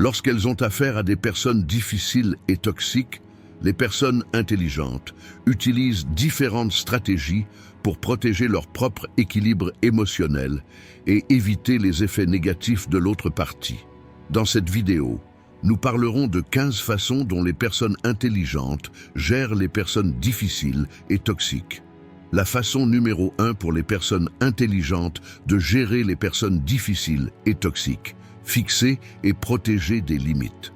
Lorsqu'elles ont affaire à des personnes difficiles et toxiques, les personnes intelligentes utilisent différentes stratégies pour protéger leur propre équilibre émotionnel et éviter les effets négatifs de l'autre partie. Dans cette vidéo, nous parlerons de 15 façons dont les personnes intelligentes gèrent les personnes difficiles et toxiques. La façon numéro 1 pour les personnes intelligentes de gérer les personnes difficiles et toxiques: fixer et protéger des limites.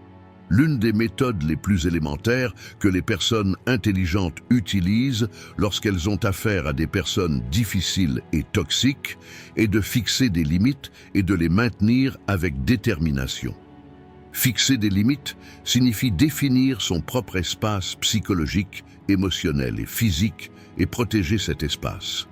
L'une des méthodes les plus élémentaires que les personnes intelligentes utilisent lorsqu'elles ont affaire à des personnes difficiles et toxiques est de fixer des limites et de les maintenir avec détermination. Fixer des limites signifie définir son propre espace psychologique, émotionnel et physique et protéger cet espace.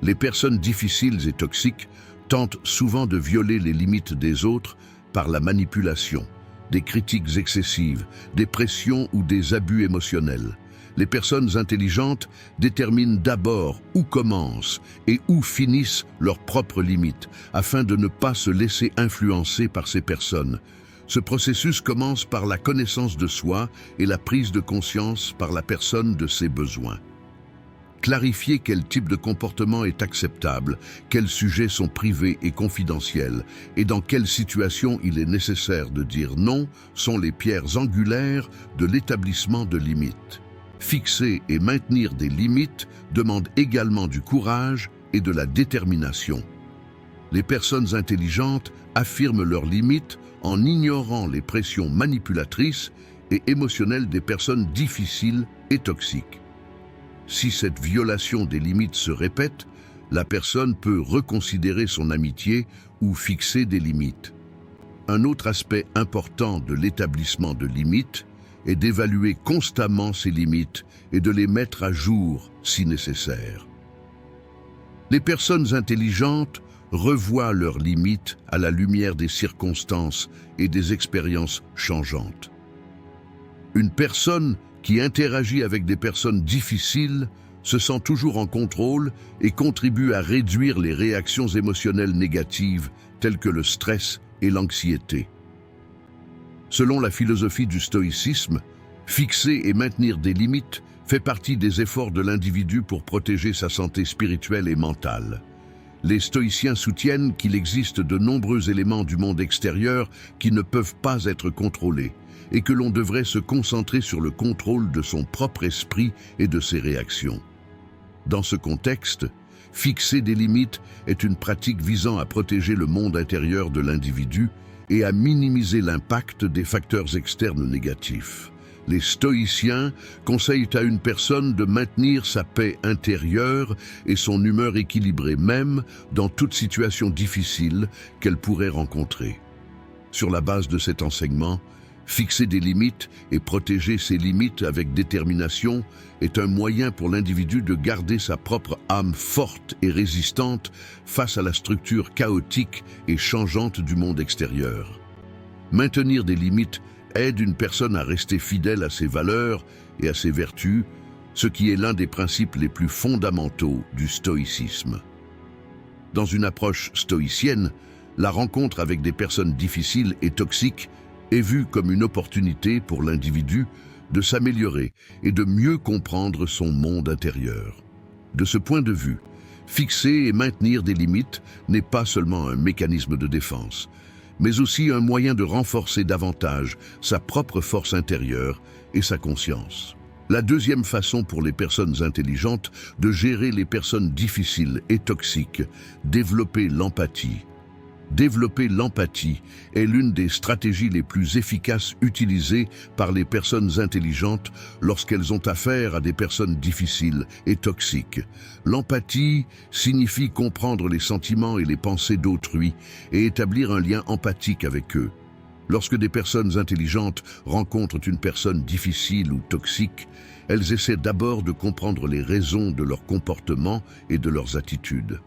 Les personnes difficiles et toxiques tentent souvent de violer les limites des autres par la manipulation, des critiques excessives, des pressions ou des abus émotionnels. Les personnes intelligentes déterminent d'abord où commencent et où finissent leurs propres limites afin de ne pas se laisser influencer par ces personnes. Ce processus commence par la connaissance de soi et la prise de conscience par la personne de ses besoins. Clarifier quel type de comportement est acceptable, quels sujets sont privés et confidentiels, et dans quelle situation il est nécessaire de dire non sont les pierres angulaires de l'établissement de limites. Fixer et maintenir des limites demande également du courage et de la détermination. Les personnes intelligentes affirment leurs limites en ignorant les pressions manipulatrices et émotionnelles des personnes difficiles et toxiques. Si cette violation des limites se répète, la personne peut reconsidérer son amitié ou fixer des limites. Un autre aspect important de l'établissement de limites est d'évaluer constamment ces limites et de les mettre à jour si nécessaire. Les personnes intelligentes revoient leurs limites à la lumière des circonstances et des expériences changeantes. Une personne qui interagit avec des personnes difficiles se sent toujours en contrôle et contribue à réduire les réactions émotionnelles négatives telles que le stress et l'anxiété. Selon la philosophie du stoïcisme, fixer et maintenir des limites fait partie des efforts de l'individu pour protéger sa santé spirituelle et mentale. Les stoïciens soutiennent qu'il existe de nombreux éléments du monde extérieur qui ne peuvent pas être contrôlés et que l'on devrait se concentrer sur le contrôle de son propre esprit et de ses réactions. Dans ce contexte, fixer des limites est une pratique visant à protéger le monde intérieur de l'individu et à minimiser l'impact des facteurs externes négatifs. Les stoïciens conseillent à une personne de maintenir sa paix intérieure et son humeur équilibrée même dans toute situation difficile qu'elle pourrait rencontrer. Sur la base de cet enseignement, fixer des limites et protéger ces limites avec détermination est un moyen pour l'individu de garder sa propre âme forte et résistante face à la structure chaotique et changeante du monde extérieur. Maintenir des limites aide une personne à rester fidèle à ses valeurs et à ses vertus, ce qui est l'un des principes les plus fondamentaux du stoïcisme. Dans une approche stoïcienne, la rencontre avec des personnes difficiles et toxiques est vue comme une opportunité pour l'individu de s'améliorer et de mieux comprendre son monde intérieur. De ce point de vue, fixer et maintenir des limites n'est pas seulement un mécanisme de défense, mais aussi un moyen de renforcer davantage sa propre force intérieure et sa conscience. La deuxième façon pour les personnes intelligentes de gérer les personnes difficiles et toxiques, développer l'empathie. Développer l'empathie est l'une des stratégies les plus efficaces utilisées par les personnes intelligentes lorsqu'elles ont affaire à des personnes difficiles et toxiques. L'empathie signifie comprendre les sentiments et les pensées d'autrui et établir un lien empathique avec eux. Lorsque des personnes intelligentes rencontrent une personne difficile ou toxique, elles essaient d'abord de comprendre les raisons de leur comportement et de leurs attitudes.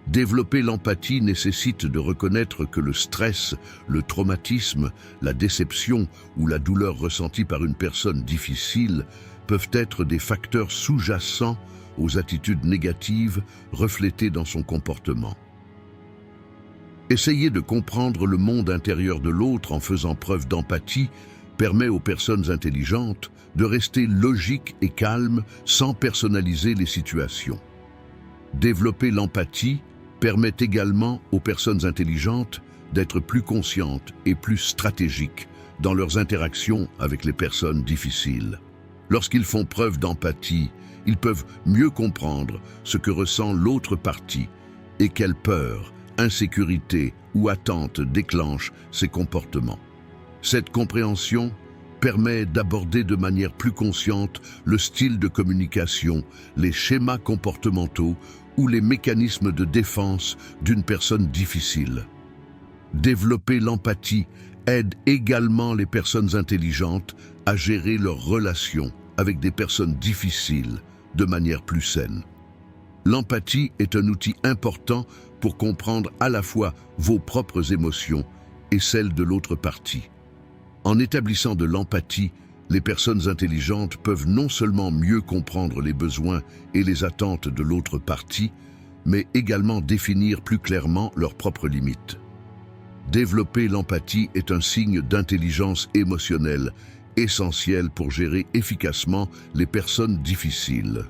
Développer l'empathie nécessite de reconnaître que le stress, le traumatisme, la déception ou la douleur ressentie par une personne difficile peuvent être des facteurs sous-jacents aux attitudes négatives reflétées dans son comportement. Essayer de comprendre le monde intérieur de l'autre en faisant preuve d'empathie permet aux personnes intelligentes de rester logiques et calmes sans personnaliser les situations. Développer l'empathie permet également aux personnes intelligentes d'être plus conscientes et plus stratégiques dans leurs interactions avec les personnes difficiles. Lorsqu'ils font preuve d'empathie, ils peuvent mieux comprendre ce que ressent l'autre partie et quelle peur, insécurité ou attente déclenche ces comportements. Cette compréhension permet d'aborder de manière plus consciente le style de communication, les schémas comportementaux ou les mécanismes de défense d'une personne difficile. Développer l'empathie aide également les personnes intelligentes à gérer leurs relations avec des personnes difficiles de manière plus saine. L'empathie est un outil important pour comprendre à la fois vos propres émotions et celles de l'autre partie. En établissant de l'empathie, les personnes intelligentes peuvent non seulement mieux comprendre les besoins et les attentes de l'autre partie, mais également définir plus clairement leurs propres limites. Développer l'empathie est un signe d'intelligence émotionnelle, essentiel pour gérer efficacement les personnes difficiles.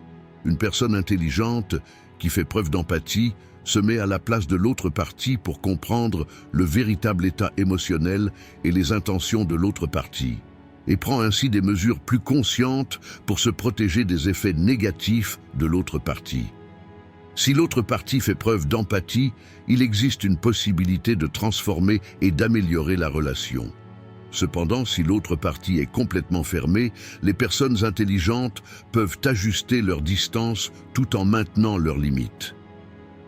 Une personne intelligente qui fait preuve d'empathie se met à la place de l'autre partie pour comprendre le véritable état émotionnel et les intentions de l'autre partie, et prend ainsi des mesures plus conscientes pour se protéger des effets négatifs de l'autre partie. Si l'autre partie fait preuve d'empathie, il existe une possibilité de transformer et d'améliorer la relation. Cependant, si l'autre partie est complètement fermée, les personnes intelligentes peuvent ajuster leur distance tout en maintenant leurs limites.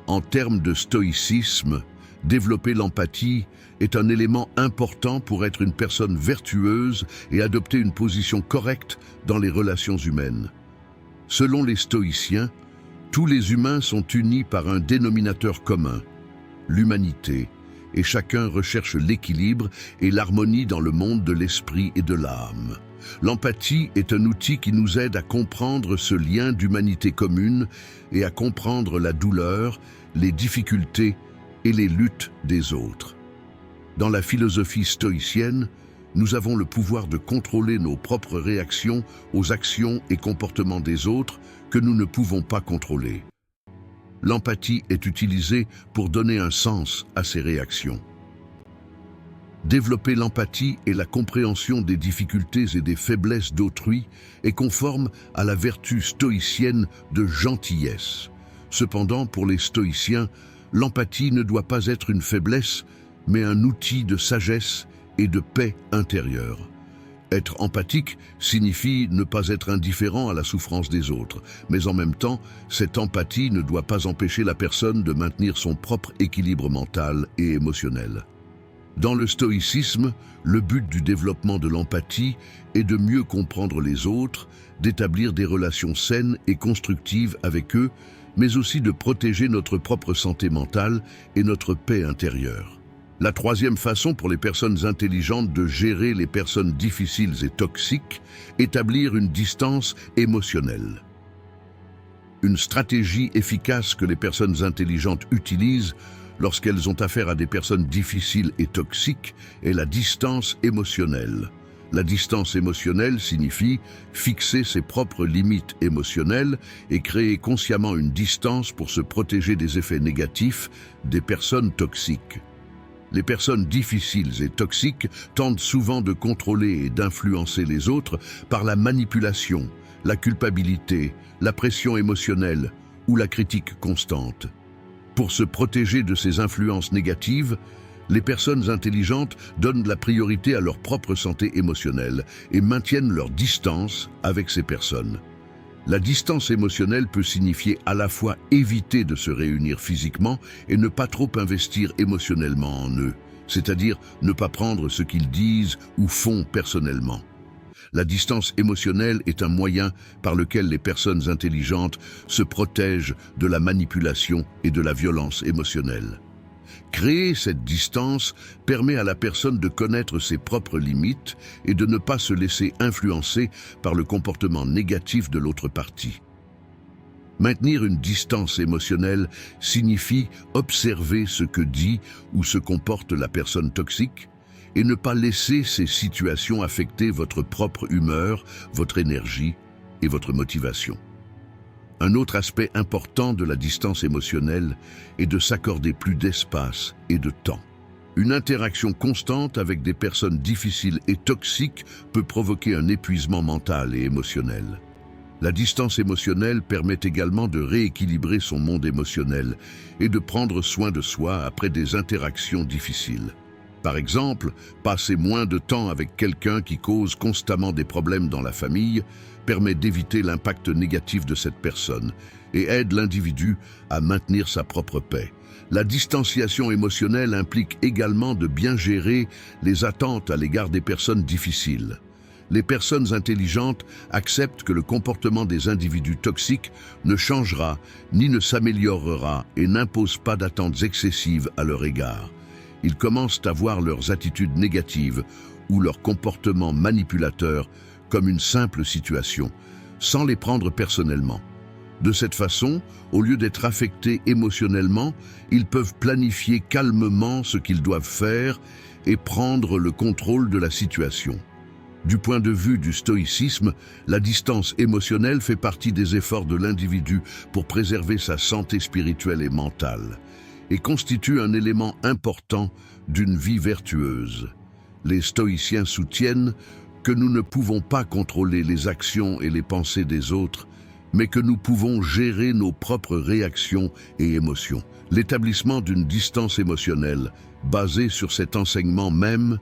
En termes de stoïcisme, développer l'empathie est un élément important pour être une personne vertueuse et adopter une position correcte dans les relations humaines. Selon les stoïciens, tous les humains sont unis par un dénominateur commun, l'humanité, et chacun recherche l'équilibre et l'harmonie dans le monde de l'esprit et de l'âme. L'empathie est un outil qui nous aide à comprendre ce lien d'humanité commune et à comprendre la douleur, les difficultés et les luttes des autres. Dans la philosophie stoïcienne, nous avons le pouvoir de contrôler nos propres réactions aux actions et comportements des autres que nous ne pouvons pas contrôler. L'empathie est utilisée pour donner un sens à ces réactions. Développer l'empathie et la compréhension des difficultés et des faiblesses d'autrui est conforme à la vertu stoïcienne de gentillesse. Cependant, pour les stoïciens, l'empathie ne doit pas être une faiblesse, mais un outil de sagesse et de paix intérieure. Être empathique signifie ne pas être indifférent à la souffrance des autres, mais en même temps, cette empathie ne doit pas empêcher la personne de maintenir son propre équilibre mental et émotionnel. Dans le stoïcisme, le but du développement de l'empathie est de mieux comprendre les autres, d'établir des relations saines et constructives avec eux, mais aussi de protéger notre propre santé mentale et notre paix intérieure. La troisième façon pour les personnes intelligentes de gérer les personnes difficiles et toxiques, établir une distance émotionnelle. Une stratégie efficace que les personnes intelligentes utilisent lorsqu'elles ont affaire à des personnes difficiles et toxiques est la distance émotionnelle. La distance émotionnelle signifie fixer ses propres limites émotionnelles et créer consciemment une distance pour se protéger des effets négatifs des personnes toxiques. Les personnes difficiles et toxiques tentent souvent de contrôler et d'influencer les autres par la manipulation, la culpabilité, la pression émotionnelle ou la critique constante. Pour se protéger de ces influences négatives, les personnes intelligentes donnent la priorité à leur propre santé émotionnelle et maintiennent leur distance avec ces personnes. La distance émotionnelle peut signifier à la fois éviter de se réunir physiquement et ne pas trop investir émotionnellement en eux, c'est-à-dire ne pas prendre ce qu'ils disent ou font personnellement. La distance émotionnelle est un moyen par lequel les personnes intelligentes se protègent de la manipulation et de la violence émotionnelle. Créer cette distance permet à la personne de connaître ses propres limites et de ne pas se laisser influencer par le comportement négatif de l'autre partie. Maintenir une distance émotionnelle signifie observer ce que dit ou se comporte la personne toxique et ne pas laisser ces situations affecter votre propre humeur, votre énergie et votre motivation. Un autre aspect important de la distance émotionnelle est de s'accorder plus d'espace et de temps. Une interaction constante avec des personnes difficiles et toxiques peut provoquer un épuisement mental et émotionnel. La distance émotionnelle permet également de rééquilibrer son monde émotionnel et de prendre soin de soi après des interactions difficiles. Par exemple, passer moins de temps avec quelqu'un qui cause constamment des problèmes dans la famille permet d'éviter l'impact négatif de cette personne et aide l'individu à maintenir sa propre paix. La distanciation émotionnelle implique également de bien gérer les attentes à l'égard des personnes difficiles. Les personnes intelligentes acceptent que le comportement des individus toxiques ne changera ni ne s'améliorera et n'imposent pas d'attentes excessives à leur égard. Ils commencent à voir leurs attitudes négatives ou leurs comportements manipulateurs comme une simple situation, sans les prendre personnellement. De cette façon, au lieu d'être affectés émotionnellement, ils peuvent planifier calmement ce qu'ils doivent faire et prendre le contrôle de la situation. Du point de vue du stoïcisme, la distance émotionnelle fait partie des efforts de l'individu pour préserver sa santé spirituelle et mentale, et constitue un élément important d'une vie vertueuse. Les stoïciens soutiennent que nous ne pouvons pas contrôler les actions et les pensées des autres, mais que nous pouvons gérer nos propres réactions et émotions. L'établissement d'une distance émotionnelle, basée sur cet enseignement même,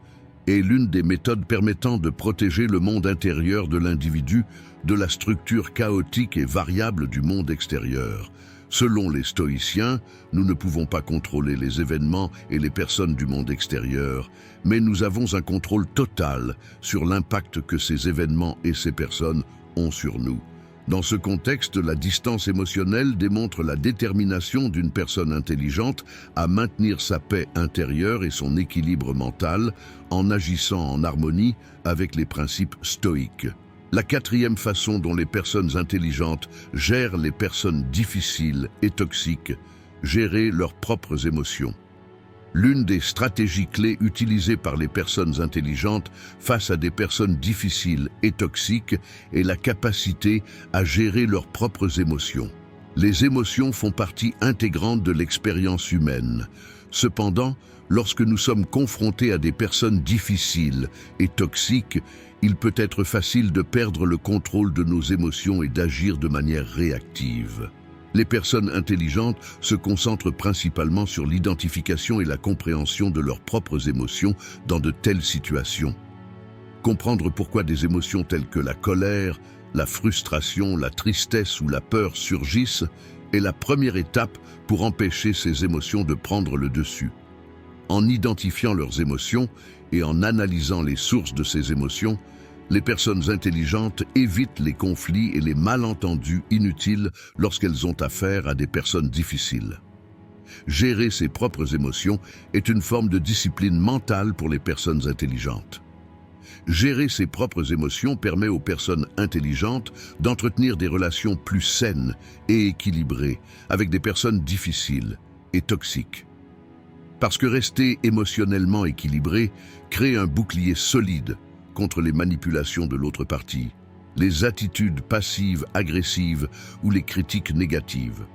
est l'une des méthodes permettant de protéger le monde intérieur de l'individu de la structure chaotique et variable du monde extérieur. Selon les stoïciens, nous ne pouvons pas contrôler les événements et les personnes du monde extérieur, mais nous avons un contrôle total sur l'impact que ces événements et ces personnes ont sur nous. Dans ce contexte, la distance émotionnelle démontre la détermination d'une personne intelligente à maintenir sa paix intérieure et son équilibre mental en agissant en harmonie avec les principes stoïques. La quatrième façon dont les personnes intelligentes gèrent les personnes difficiles et toxiques, gérer leurs propres émotions. L'une des stratégies clés utilisées par les personnes intelligentes face à des personnes difficiles et toxiques est la capacité à gérer leurs propres émotions. Les émotions font partie intégrante de l'expérience humaine. Cependant, lorsque nous sommes confrontés à des personnes difficiles et toxiques, il peut être facile de perdre le contrôle de nos émotions et d'agir de manière réactive. Les personnes intelligentes se concentrent principalement sur l'identification et la compréhension de leurs propres émotions dans de telles situations. Comprendre pourquoi des émotions telles que la colère, la frustration, la tristesse ou la peur surgissent est la première étape pour empêcher ces émotions de prendre le dessus. En identifiant leurs émotions et en analysant les sources de ces émotions, les personnes intelligentes évitent les conflits et les malentendus inutiles lorsqu'elles ont affaire à des personnes difficiles. Gérer ses propres émotions est une forme de discipline mentale pour les personnes intelligentes. Gérer ses propres émotions permet aux personnes intelligentes d'entretenir des relations plus saines et équilibrées avec des personnes difficiles et toxiques. Parce que rester émotionnellement équilibré crée un bouclier solide contre les manipulations de l'autre partie, les attitudes passives, agressives ou les critiques négatives.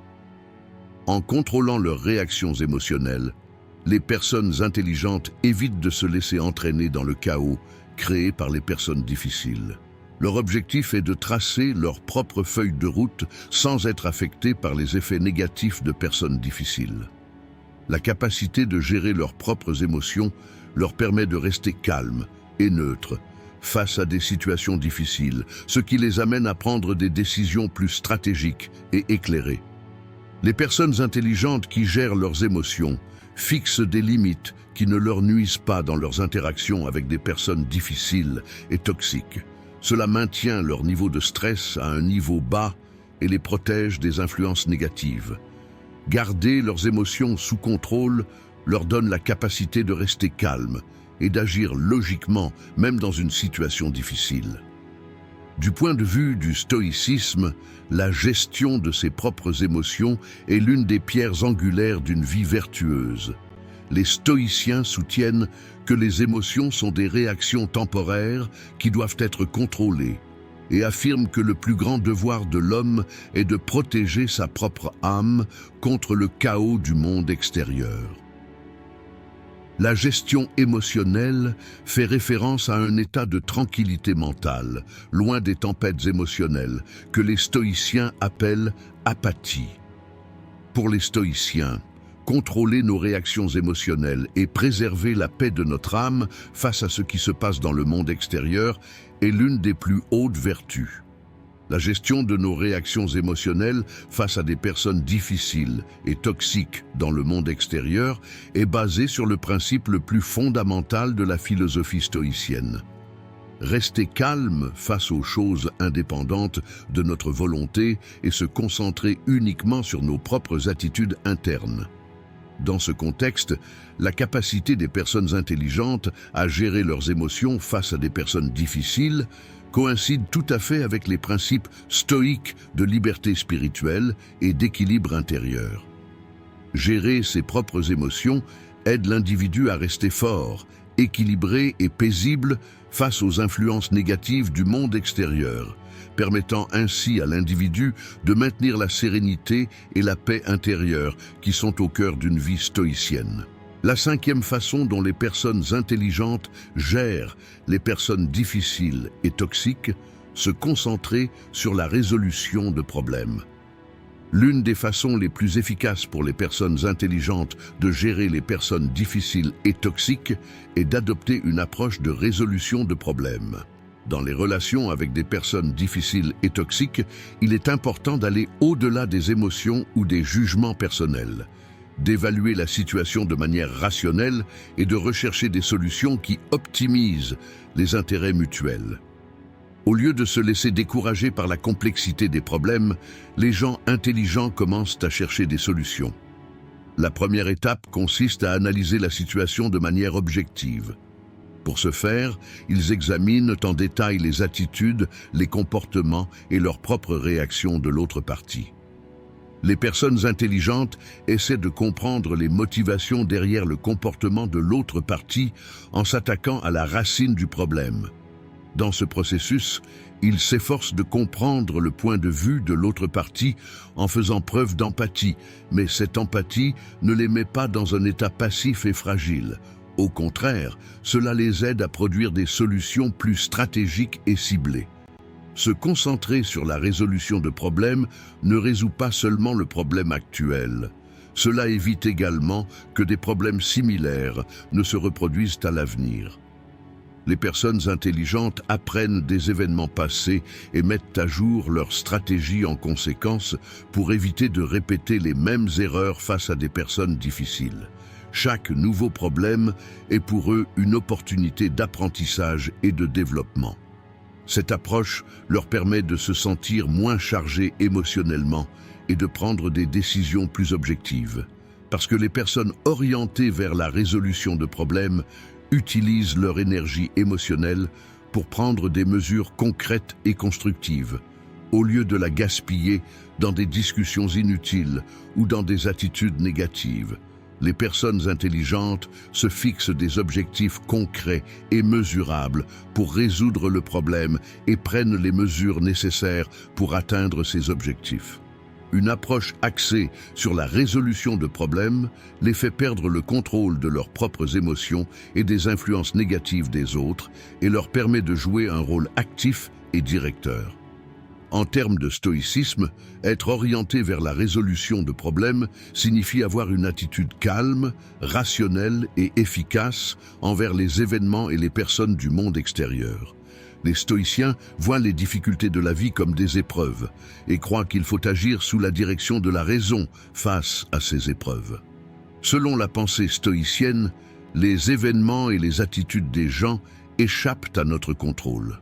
En contrôlant leurs réactions émotionnelles, les personnes intelligentes évitent de se laisser entraîner dans le chaos créé par les personnes difficiles. Leur objectif est de tracer leur propre feuille de route sans être affectés par les effets négatifs de personnes difficiles. La capacité de gérer leurs propres émotions leur permet de rester calmes et neutres face à des situations difficiles, ce qui les amène à prendre des décisions plus stratégiques et éclairées. Les personnes intelligentes qui gèrent leurs émotions fixent des limites qui ne leur nuisent pas dans leurs interactions avec des personnes difficiles et toxiques. Cela maintient leur niveau de stress à un niveau bas et les protège des influences négatives. Garder leurs émotions sous contrôle leur donne la capacité de rester calmes et d'agir logiquement, même dans une situation difficile. Du point de vue du stoïcisme, la gestion de ses propres émotions est l'une des pierres angulaires d'une vie vertueuse. Les stoïciens soutiennent que les émotions sont des réactions temporaires qui doivent être contrôlées et affirment que le plus grand devoir de l'homme est de protéger sa propre âme contre le chaos du monde extérieur. La gestion émotionnelle fait référence à un état de tranquillité mentale, loin des tempêtes émotionnelles, que les stoïciens appellent apathie. Pour les stoïciens, contrôler nos réactions émotionnelles et préserver la paix de notre âme face à ce qui se passe dans le monde extérieur est l'une des plus hautes vertus. La gestion de nos réactions émotionnelles face à des personnes difficiles et toxiques dans le monde extérieur est basée sur le principe le plus fondamental de la philosophie stoïcienne. Rester calme face aux choses indépendantes de notre volonté et se concentrer uniquement sur nos propres attitudes internes. Dans ce contexte, la capacité des personnes intelligentes à gérer leurs émotions face à des personnes difficiles coïncide tout à fait avec les principes stoïques de liberté spirituelle et d'équilibre intérieur. Gérer ses propres émotions aide l'individu à rester fort, équilibré et paisible face aux influences négatives du monde extérieur, permettant ainsi à l'individu de maintenir la sérénité et la paix intérieure qui sont au cœur d'une vie stoïcienne. La cinquième façon dont les personnes intelligentes gèrent les personnes difficiles et toxiques, se concentrer sur la résolution de problèmes. L'une des façons les plus efficaces pour les personnes intelligentes de gérer les personnes difficiles et toxiques est d'adopter une approche de résolution de problèmes. Dans les relations avec des personnes difficiles et toxiques, il est important d'aller au-delà des émotions ou des jugements personnels, d'évaluer la situation de manière rationnelle et de rechercher des solutions qui optimisent les intérêts mutuels. Au lieu de se laisser décourager par la complexité des problèmes, les gens intelligents commencent à chercher des solutions. La première étape consiste à analyser la situation de manière objective. Pour ce faire, ils examinent en détail les attitudes, les comportements et leurs propres réactions de l'autre partie. Les personnes intelligentes essaient de comprendre les motivations derrière le comportement de l'autre partie en s'attaquant à la racine du problème. Dans ce processus, ils s'efforcent de comprendre le point de vue de l'autre partie en faisant preuve d'empathie, mais cette empathie ne les met pas dans un état passif et fragile. Au contraire, cela les aide à produire des solutions plus stratégiques et ciblées. Se concentrer sur la résolution de problèmes ne résout pas seulement le problème actuel. Cela évite également que des problèmes similaires ne se reproduisent à l'avenir. Les personnes intelligentes apprennent des événements passés et mettent à jour leurs stratégies en conséquence pour éviter de répéter les mêmes erreurs face à des personnes difficiles. Chaque nouveau problème est pour eux une opportunité d'apprentissage et de développement. Cette approche leur permet de se sentir moins chargés émotionnellement et de prendre des décisions plus objectives. Parce que les personnes orientées vers la résolution de problèmes utilisent leur énergie émotionnelle pour prendre des mesures concrètes et constructives, au lieu de la gaspiller dans des discussions inutiles ou dans des attitudes négatives. Les personnes intelligentes se fixent des objectifs concrets et mesurables pour résoudre le problème et prennent les mesures nécessaires pour atteindre ces objectifs. Une approche axée sur la résolution de problèmes les fait perdre le contrôle de leurs propres émotions et des influences négatives des autres et leur permet de jouer un rôle actif et directeur. En termes de stoïcisme, être orienté vers la résolution de problèmes signifie avoir une attitude calme, rationnelle et efficace envers les événements et les personnes du monde extérieur. Les stoïciens voient les difficultés de la vie comme des épreuves et croient qu'il faut agir sous la direction de la raison face à ces épreuves. Selon la pensée stoïcienne, les événements et les attitudes des gens échappent à notre contrôle.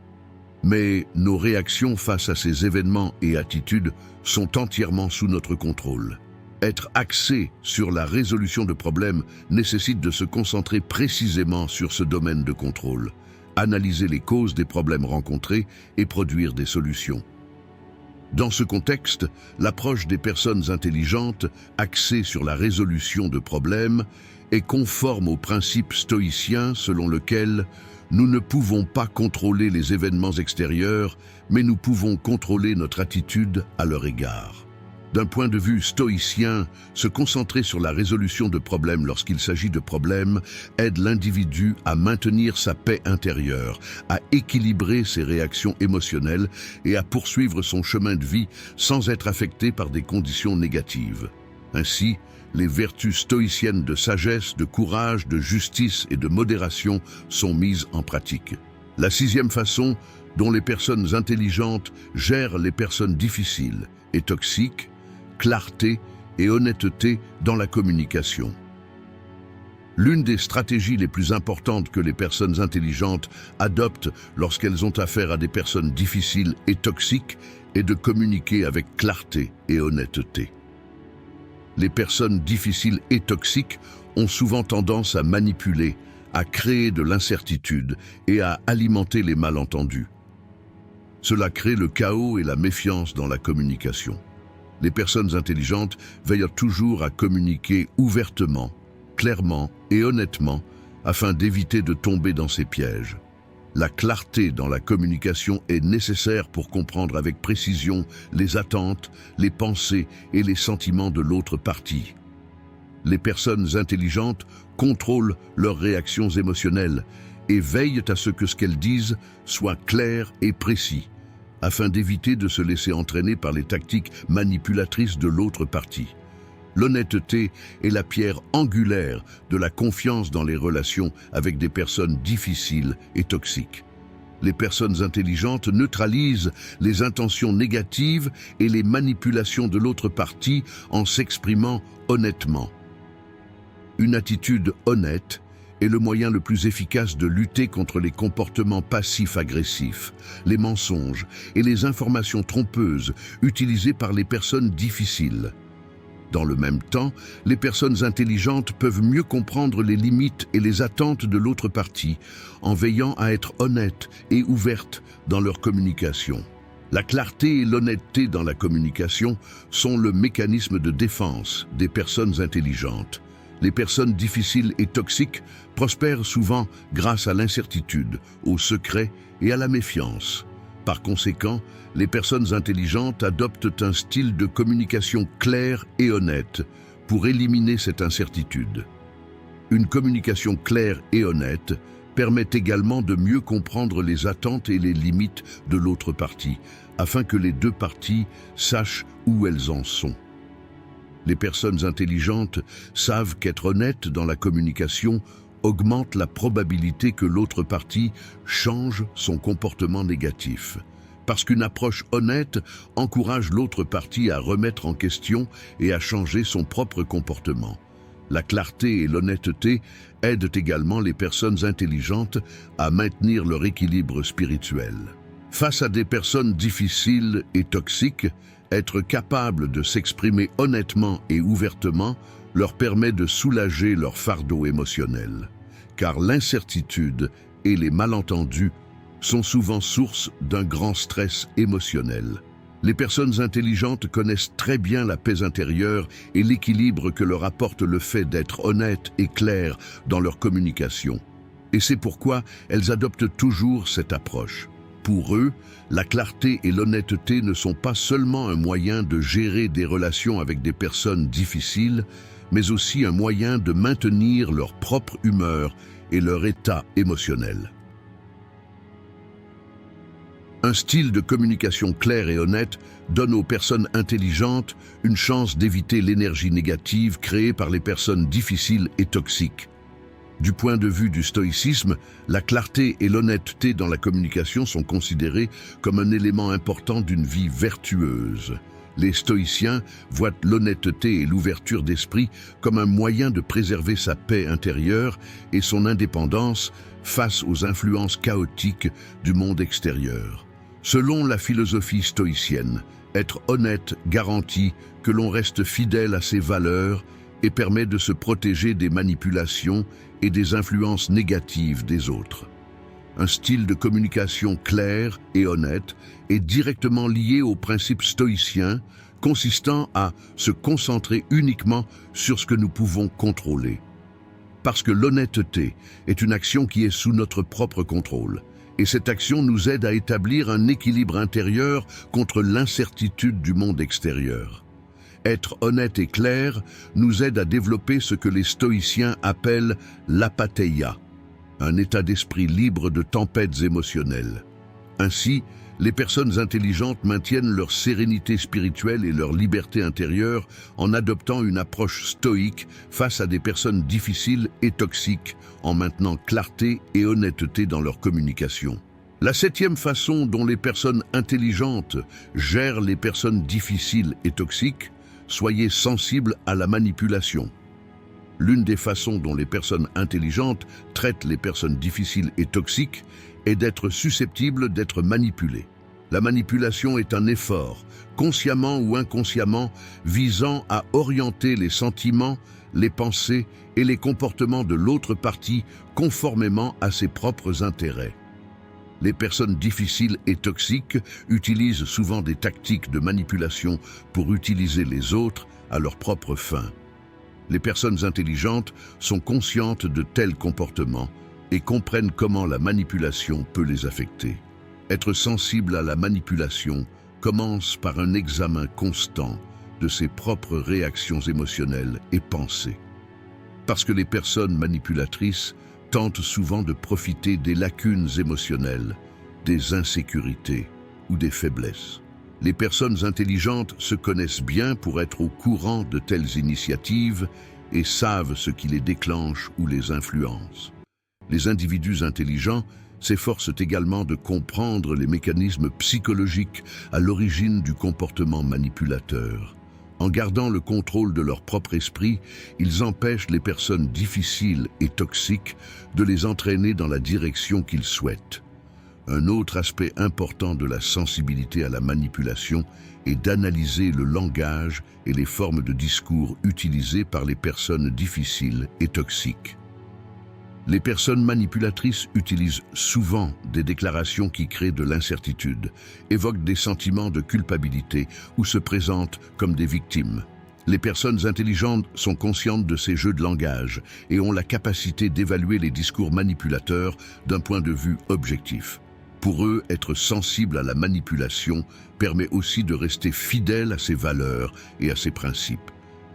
Mais nos réactions face à ces événements et attitudes sont entièrement sous notre contrôle. Être axé sur la résolution de problèmes nécessite de se concentrer précisément sur ce domaine de contrôle. analyser les causes des problèmes rencontrés et produire des solutions. Dans ce contexte, l'approche des personnes intelligentes, axée sur la résolution de problèmes, est conforme au principe stoïcien selon lequel nous ne pouvons pas contrôler les événements extérieurs, mais nous pouvons contrôler notre attitude à leur égard. D'un point de vue stoïcien, se concentrer sur la résolution de problèmes lorsqu'il s'agit de problèmes aide l'individu à maintenir sa paix intérieure, à équilibrer ses réactions émotionnelles et à poursuivre son chemin de vie sans être affecté par des conditions négatives. Ainsi, les vertus stoïciennes de sagesse, de courage, de justice et de modération sont mises en pratique. La sixième façon dont les personnes intelligentes gèrent les personnes difficiles et toxiques, clarté et honnêteté dans la communication. L'une des stratégies les plus importantes que les personnes intelligentes adoptent lorsqu'elles ont affaire à des personnes difficiles et toxiques est de communiquer avec clarté et honnêteté. Les personnes difficiles et toxiques ont souvent tendance à manipuler, à créer de l'incertitude et à alimenter les malentendus. Cela crée le chaos et la méfiance dans la communication. Les personnes intelligentes veillent toujours à communiquer ouvertement, clairement et honnêtement afin d'éviter de tomber dans ces pièges. La clarté dans la communication est nécessaire pour comprendre avec précision les attentes, les pensées et les sentiments de l'autre partie. Les personnes intelligentes contrôlent leurs réactions émotionnelles et veillent à ce que ce qu'elles disent soit clair et précis, afin d'éviter de se laisser entraîner par les tactiques manipulatrices de l'autre partie. L'honnêteté est la pierre angulaire de la confiance dans les relations avec des personnes difficiles et toxiques. Les personnes intelligentes neutralisent les intentions négatives et les manipulations de l'autre partie en s'exprimant honnêtement. Une attitude honnête est le moyen le plus efficace de lutter contre les comportements passifs-agressifs, les mensonges et les informations trompeuses utilisées par les personnes difficiles. Dans le même temps, les personnes intelligentes peuvent mieux comprendre les limites et les attentes de l'autre partie en veillant à être honnêtes et ouvertes dans leur communication. La clarté et l'honnêteté dans la communication sont le mécanisme de défense des personnes intelligentes. Les personnes difficiles et toxiques prospèrent souvent grâce à l'incertitude, au secret et à la méfiance. Par conséquent, les personnes intelligentes adoptent un style de communication clair et honnête pour éliminer cette incertitude. Une communication claire et honnête permet également de mieux comprendre les attentes et les limites de l'autre partie, afin que les deux parties sachent où elles en sont. Les personnes intelligentes savent qu'être honnête dans la communication augmente la probabilité que l'autre partie change son comportement négatif. Parce qu'une approche honnête encourage l'autre partie à remettre en question et à changer son propre comportement. La clarté et l'honnêteté aident également les personnes intelligentes à maintenir leur équilibre spirituel. Face à des personnes difficiles et toxiques, être capable de s'exprimer honnêtement et ouvertement leur permet de soulager leur fardeau émotionnel. Car l'incertitude et les malentendus sont souvent source d'un grand stress émotionnel. Les personnes intelligentes connaissent très bien la paix intérieure et l'équilibre que leur apporte le fait d'être honnêtes et claires dans leur communication. Et c'est pourquoi elles adoptent toujours cette approche. Pour eux, la clarté et l'honnêteté ne sont pas seulement un moyen de gérer des relations avec des personnes difficiles, mais aussi un moyen de maintenir leur propre humeur et leur état émotionnel. Un style de communication clair et honnête donne aux personnes intelligentes une chance d'éviter l'énergie négative créée par les personnes difficiles et toxiques. Du point de vue du stoïcisme, la clarté et l'honnêteté dans la communication sont considérées comme un élément important d'une vie vertueuse. Les stoïciens voient l'honnêteté et l'ouverture d'esprit comme un moyen de préserver sa paix intérieure et son indépendance face aux influences chaotiques du monde extérieur. Selon la philosophie stoïcienne, être honnête garantit que l'on reste fidèle à ses valeurs et permet de se protéger des manipulations et des influences négatives des autres. Un style de communication clair et honnête est directement lié au principe stoïcien consistant à se concentrer uniquement sur ce que nous pouvons contrôler. Parce que l'honnêteté est une action qui est sous notre propre contrôle. Et cette action nous aide à établir un équilibre intérieur contre l'incertitude du monde extérieur. Être honnête et clair nous aide à développer ce que les stoïciens appellent l'apatheia, un état d'esprit libre de tempêtes émotionnelles. Ainsi, les personnes intelligentes maintiennent leur sérénité spirituelle et leur liberté intérieure en adoptant une approche stoïque face à des personnes difficiles et toxiques, en maintenant clarté et honnêteté dans leur communication. La septième façon dont les personnes intelligentes gèrent les personnes difficiles et toxiques, soyez sensibles à la manipulation. L'une des façons dont les personnes intelligentes traitent les personnes difficiles et toxiques est d'être susceptibles d'être manipulées. La manipulation est un effort, consciemment ou inconsciemment, visant à orienter les sentiments, les pensées et les comportements de l'autre partie conformément à ses propres intérêts. Les personnes difficiles et toxiques utilisent souvent des tactiques de manipulation pour utiliser les autres à leurs propres fins. Les personnes intelligentes sont conscientes de tels comportements et comprennent comment la manipulation peut les affecter. Être sensible à la manipulation commence par un examen constant de ses propres réactions émotionnelles et pensées. Parce que les personnes manipulatrices tentent souvent de profiter des lacunes émotionnelles, des insécurités ou des faiblesses. Les personnes intelligentes se connaissent bien pour être au courant de telles initiatives et savent ce qui les déclenche ou les influence. Les individus intelligents s'efforcent également de comprendre les mécanismes psychologiques à l'origine du comportement manipulateur. En gardant le contrôle de leur propre esprit, ils empêchent les personnes difficiles et toxiques de les entraîner dans la direction qu'ils souhaitent. Un autre aspect important de la sensibilité à la manipulation est d'analyser le langage et les formes de discours utilisés par les personnes difficiles et toxiques. Les personnes manipulatrices utilisent souvent des déclarations qui créent de l'incertitude, évoquent des sentiments de culpabilité ou se présentent comme des victimes. Les personnes intelligentes sont conscientes de ces jeux de langage et ont la capacité d'évaluer les discours manipulateurs d'un point de vue objectif. Pour eux, être sensible à la manipulation permet aussi de rester fidèle à ses valeurs et à ses principes.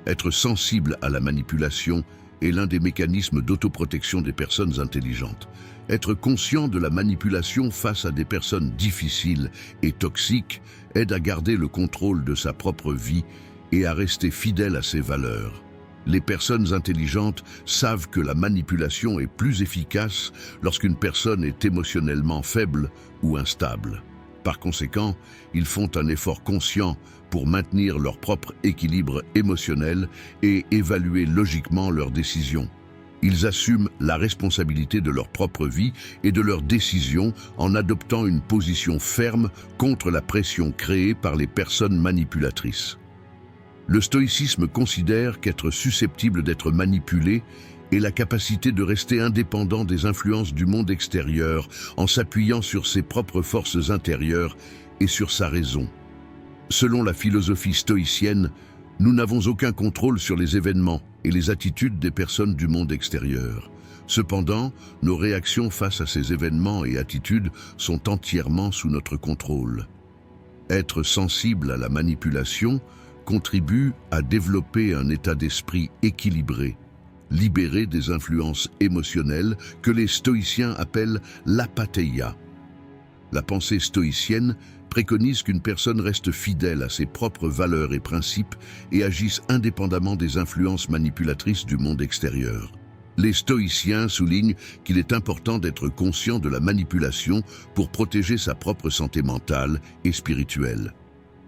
Être sensible à la manipulation est l'un des mécanismes d'autoprotection des personnes intelligentes. Être conscient de la manipulation face à des personnes difficiles et toxiques aide à garder le contrôle de sa propre vie et à rester fidèle à ses valeurs. Les personnes intelligentes savent que la manipulation est plus efficace lorsqu'une personne est émotionnellement faible ou instable. Par conséquent, ils font un effort conscient pour maintenir leur propre équilibre émotionnel et évaluer logiquement leurs décisions. Ils assument la responsabilité de leur propre vie et de leurs décisions en adoptant une position ferme contre la pression créée par les personnes manipulatrices. Le stoïcisme considère qu'être susceptible d'être manipulé est la capacité de rester indépendant des influences du monde extérieur en s'appuyant sur ses propres forces intérieures et sur sa raison. Selon la philosophie stoïcienne, nous n'avons aucun contrôle sur les événements et les attitudes des personnes du monde extérieur. Cependant, nos réactions face à ces événements et attitudes sont entièrement sous notre contrôle. Être sensible à la manipulation contribue à développer un état d'esprit équilibré, libéré des influences émotionnelles que les stoïciens appellent l'apatheia. La pensée stoïcienne préconise qu'une personne reste fidèle à ses propres valeurs et principes et agisse indépendamment des influences manipulatrices du monde extérieur. Les stoïciens soulignent qu'il est important d'être conscient de la manipulation pour protéger sa propre santé mentale et spirituelle.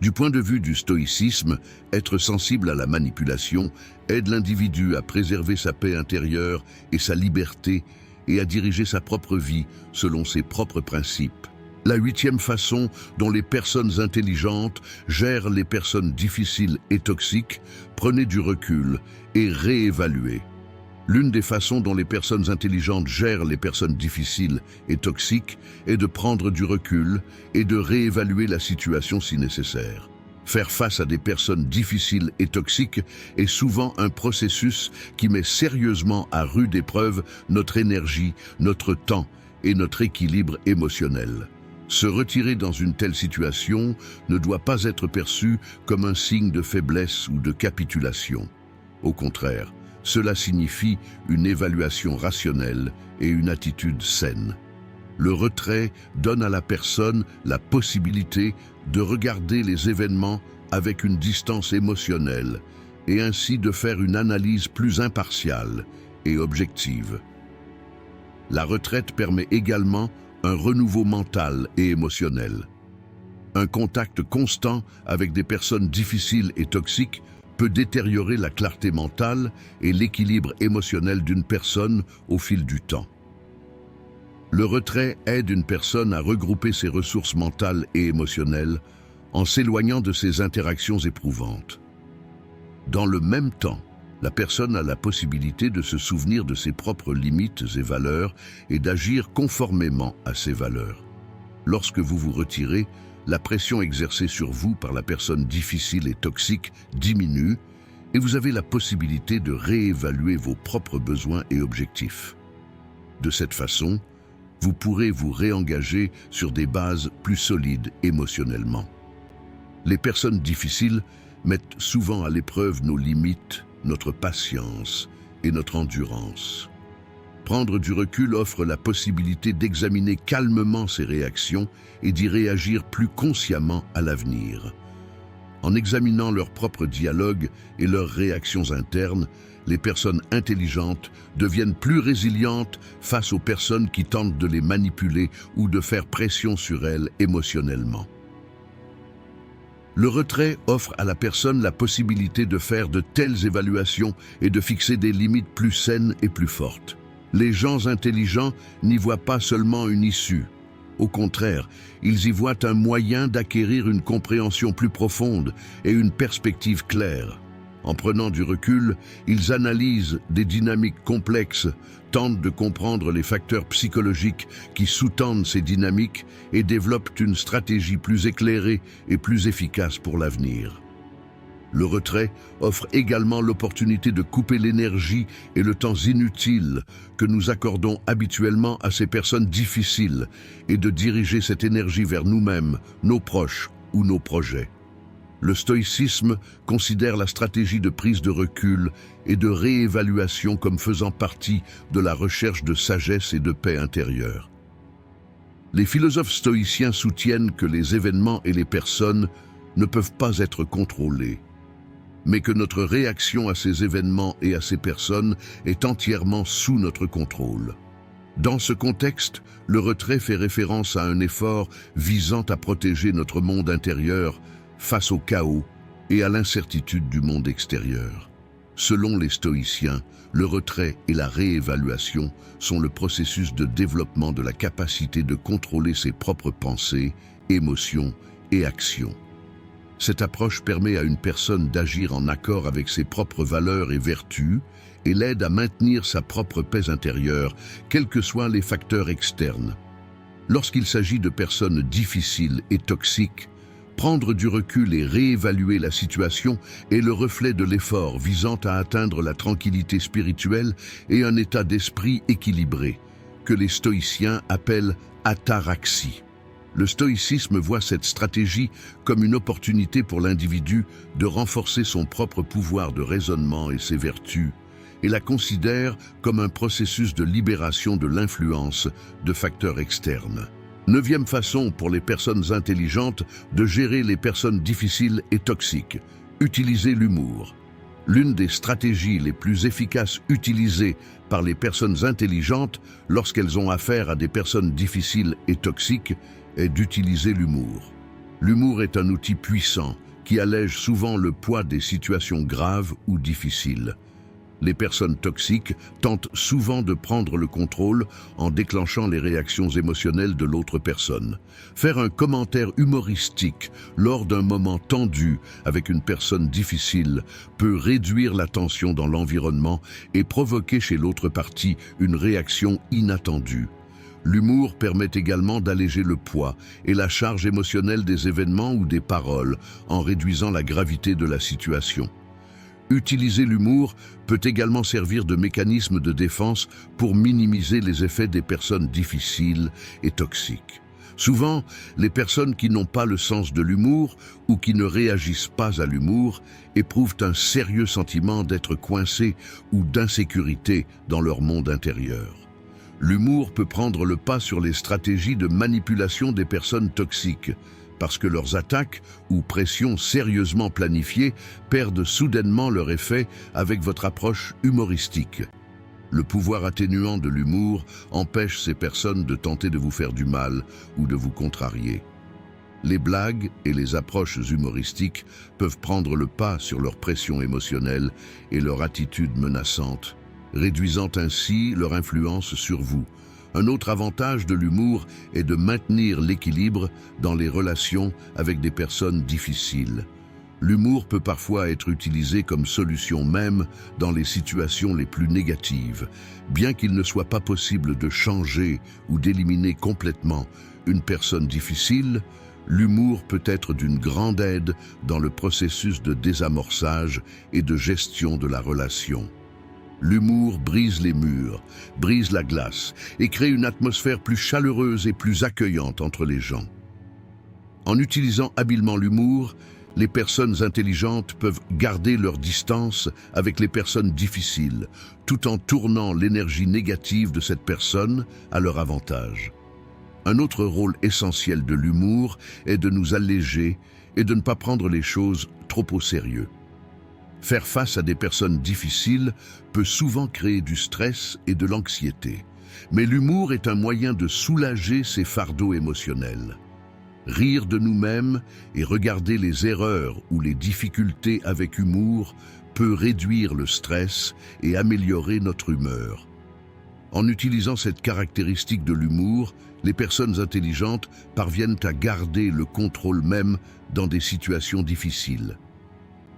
Du point de vue du stoïcisme, être sensible à la manipulation aide l'individu à préserver sa paix intérieure et sa liberté et à diriger sa propre vie selon ses propres principes. La huitième façon dont les personnes intelligentes gèrent les personnes difficiles et toxiques, prenez du recul et réévaluez. L'une des façons dont les personnes intelligentes gèrent les personnes difficiles et toxiques est de prendre du recul et de réévaluer la situation si nécessaire. Faire face à des personnes difficiles et toxiques est souvent un processus qui met sérieusement à rude épreuve notre énergie, notre temps et notre équilibre émotionnel. Se retirer dans une telle situation ne doit pas être perçu comme un signe de faiblesse ou de capitulation. Au contraire, cela signifie une évaluation rationnelle et une attitude saine. Le retrait donne à la personne la possibilité de regarder les événements avec une distance émotionnelle et ainsi de faire une analyse plus impartiale et objective. La retraite permet également un renouveau mental et émotionnel. Un contact constant avec des personnes difficiles et toxiques peut détériorer la clarté mentale et l'équilibre émotionnel d'une personne au fil du temps. Le retrait aide une personne à regrouper ses ressources mentales et émotionnelles en s'éloignant de ces interactions éprouvantes. Dans le même temps, la personne a la possibilité de se souvenir de ses propres limites et valeurs et d'agir conformément à ces valeurs. Lorsque vous vous retirez, la pression exercée sur vous par la personne difficile et toxique diminue et vous avez la possibilité de réévaluer vos propres besoins et objectifs. De cette façon, vous pourrez vous réengager sur des bases plus solides émotionnellement. Les personnes difficiles mettent souvent à l'épreuve nos limites, notre patience et notre endurance. Prendre du recul offre la possibilité d'examiner calmement ses réactions et d'y réagir plus consciemment à l'avenir. En examinant leurs propres dialogues et leurs réactions internes, les personnes intelligentes deviennent plus résilientes face aux personnes qui tentent de les manipuler ou de faire pression sur elles émotionnellement. Le retrait offre à la personne la possibilité de faire de telles évaluations et de fixer des limites plus saines et plus fortes. Les gens intelligents n'y voient pas seulement une issue. Au contraire, ils y voient un moyen d'acquérir une compréhension plus profonde et une perspective claire. En prenant du recul, ils analysent des dynamiques complexes, tentent de comprendre les facteurs psychologiques qui sous-tendent ces dynamiques et développent une stratégie plus éclairée et plus efficace pour l'avenir. Le retrait offre également l'opportunité de couper l'énergie et le temps inutiles que nous accordons habituellement à ces personnes difficiles et de diriger cette énergie vers nous-mêmes, nos proches ou nos projets. Le stoïcisme considère la stratégie de prise de recul et de réévaluation comme faisant partie de la recherche de sagesse et de paix intérieure. Les philosophes stoïciens soutiennent que les événements et les personnes ne peuvent pas être contrôlés, mais que notre réaction à ces événements et à ces personnes est entièrement sous notre contrôle. Dans ce contexte, le retrait fait référence à un effort visant à protéger notre monde intérieur face au chaos et à l'incertitude du monde extérieur. Selon les stoïciens, le retrait et la réévaluation sont le processus de développement de la capacité de contrôler ses propres pensées, émotions et actions. Cette approche permet à une personne d'agir en accord avec ses propres valeurs et vertus et l'aide à maintenir sa propre paix intérieure, quels que soient les facteurs externes. Lorsqu'il s'agit de personnes difficiles et toxiques, prendre du recul et réévaluer la situation est le reflet de l'effort visant à atteindre la tranquillité spirituelle et un état d'esprit équilibré, que les stoïciens appellent ataraxie. Le stoïcisme voit cette stratégie comme une opportunité pour l'individu de renforcer son propre pouvoir de raisonnement et ses vertus, et la considère comme un processus de libération de l'influence de facteurs externes. 9e façon pour les personnes intelligentes de gérer les personnes difficiles et toxiques, utiliser l'humour. L'une des stratégies les plus efficaces utilisées par les personnes intelligentes lorsqu'elles ont affaire à des personnes difficiles et toxiques est d'utiliser l'humour. L'humour est un outil puissant qui allège souvent le poids des situations graves ou difficiles. Les personnes toxiques tentent souvent de prendre le contrôle en déclenchant les réactions émotionnelles de l'autre personne. Faire un commentaire humoristique lors d'un moment tendu avec une personne difficile peut réduire la tension dans l'environnement et provoquer chez l'autre partie une réaction inattendue. L'humour permet également d'alléger le poids et la charge émotionnelle des événements ou des paroles en réduisant la gravité de la situation. Utiliser l'humour peut également servir de mécanisme de défense pour minimiser les effets des personnes difficiles et toxiques. Souvent, les personnes qui n'ont pas le sens de l'humour ou qui ne réagissent pas à l'humour éprouvent un sérieux sentiment d'être coincées ou d'insécurité dans leur monde intérieur. L'humour peut prendre le pas sur les stratégies de manipulation des personnes toxiques, parce que leurs attaques ou pressions sérieusement planifiées perdent soudainement leur effet avec votre approche humoristique. Le pouvoir atténuant de l'humour empêche ces personnes de tenter de vous faire du mal ou de vous contrarier. Les blagues et les approches humoristiques peuvent prendre le pas sur leur pression émotionnelle et leur attitude menaçante, réduisant ainsi leur influence sur vous. Un autre avantage de l'humour est de maintenir l'équilibre dans les relations avec des personnes difficiles. L'humour peut parfois être utilisé comme solution même dans les situations les plus négatives. Bien qu'il ne soit pas possible de changer ou d'éliminer complètement une personne difficile, l'humour peut être d'une grande aide dans le processus de désamorçage et de gestion de la relation. L'humour brise les murs, brise la glace et crée une atmosphère plus chaleureuse et plus accueillante entre les gens. En utilisant habilement l'humour, les personnes intelligentes peuvent garder leur distance avec les personnes difficiles, tout en tournant l'énergie négative de cette personne à leur avantage. Un autre rôle essentiel de l'humour est de nous alléger et de ne pas prendre les choses trop au sérieux. Faire face à des personnes difficiles peut souvent créer du stress et de l'anxiété, mais l'humour est un moyen de soulager ces fardeaux émotionnels. Rire de nous-mêmes et regarder les erreurs ou les difficultés avec humour peut réduire le stress et améliorer notre humeur. En utilisant cette caractéristique de l'humour, les personnes intelligentes parviennent à garder le contrôle même dans des situations difficiles.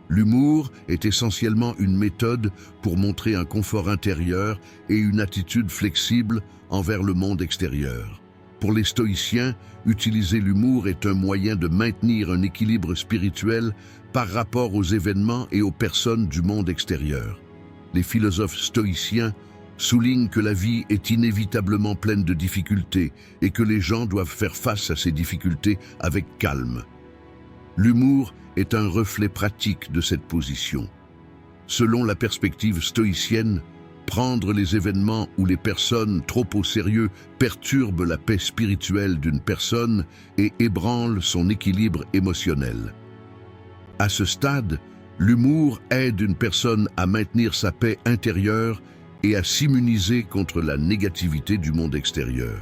L'humour est essentiellement une méthode pour montrer un confort intérieur et une attitude flexible envers le monde extérieur. Pour les stoïciens, utiliser l'humour est un moyen de maintenir un équilibre spirituel par rapport aux événements et aux personnes du monde extérieur. Les philosophes stoïciens soulignent que la vie est inévitablement pleine de difficultés et que les gens doivent faire face à ces difficultés avec calme. L'humour est un reflet pratique de cette position. Selon la perspective stoïcienne, prendre les événements ou les personnes trop au sérieux perturbe la paix spirituelle d'une personne et ébranle son équilibre émotionnel. À ce stade, l'humour aide une personne à maintenir sa paix intérieure et à s'immuniser contre la négativité du monde extérieur.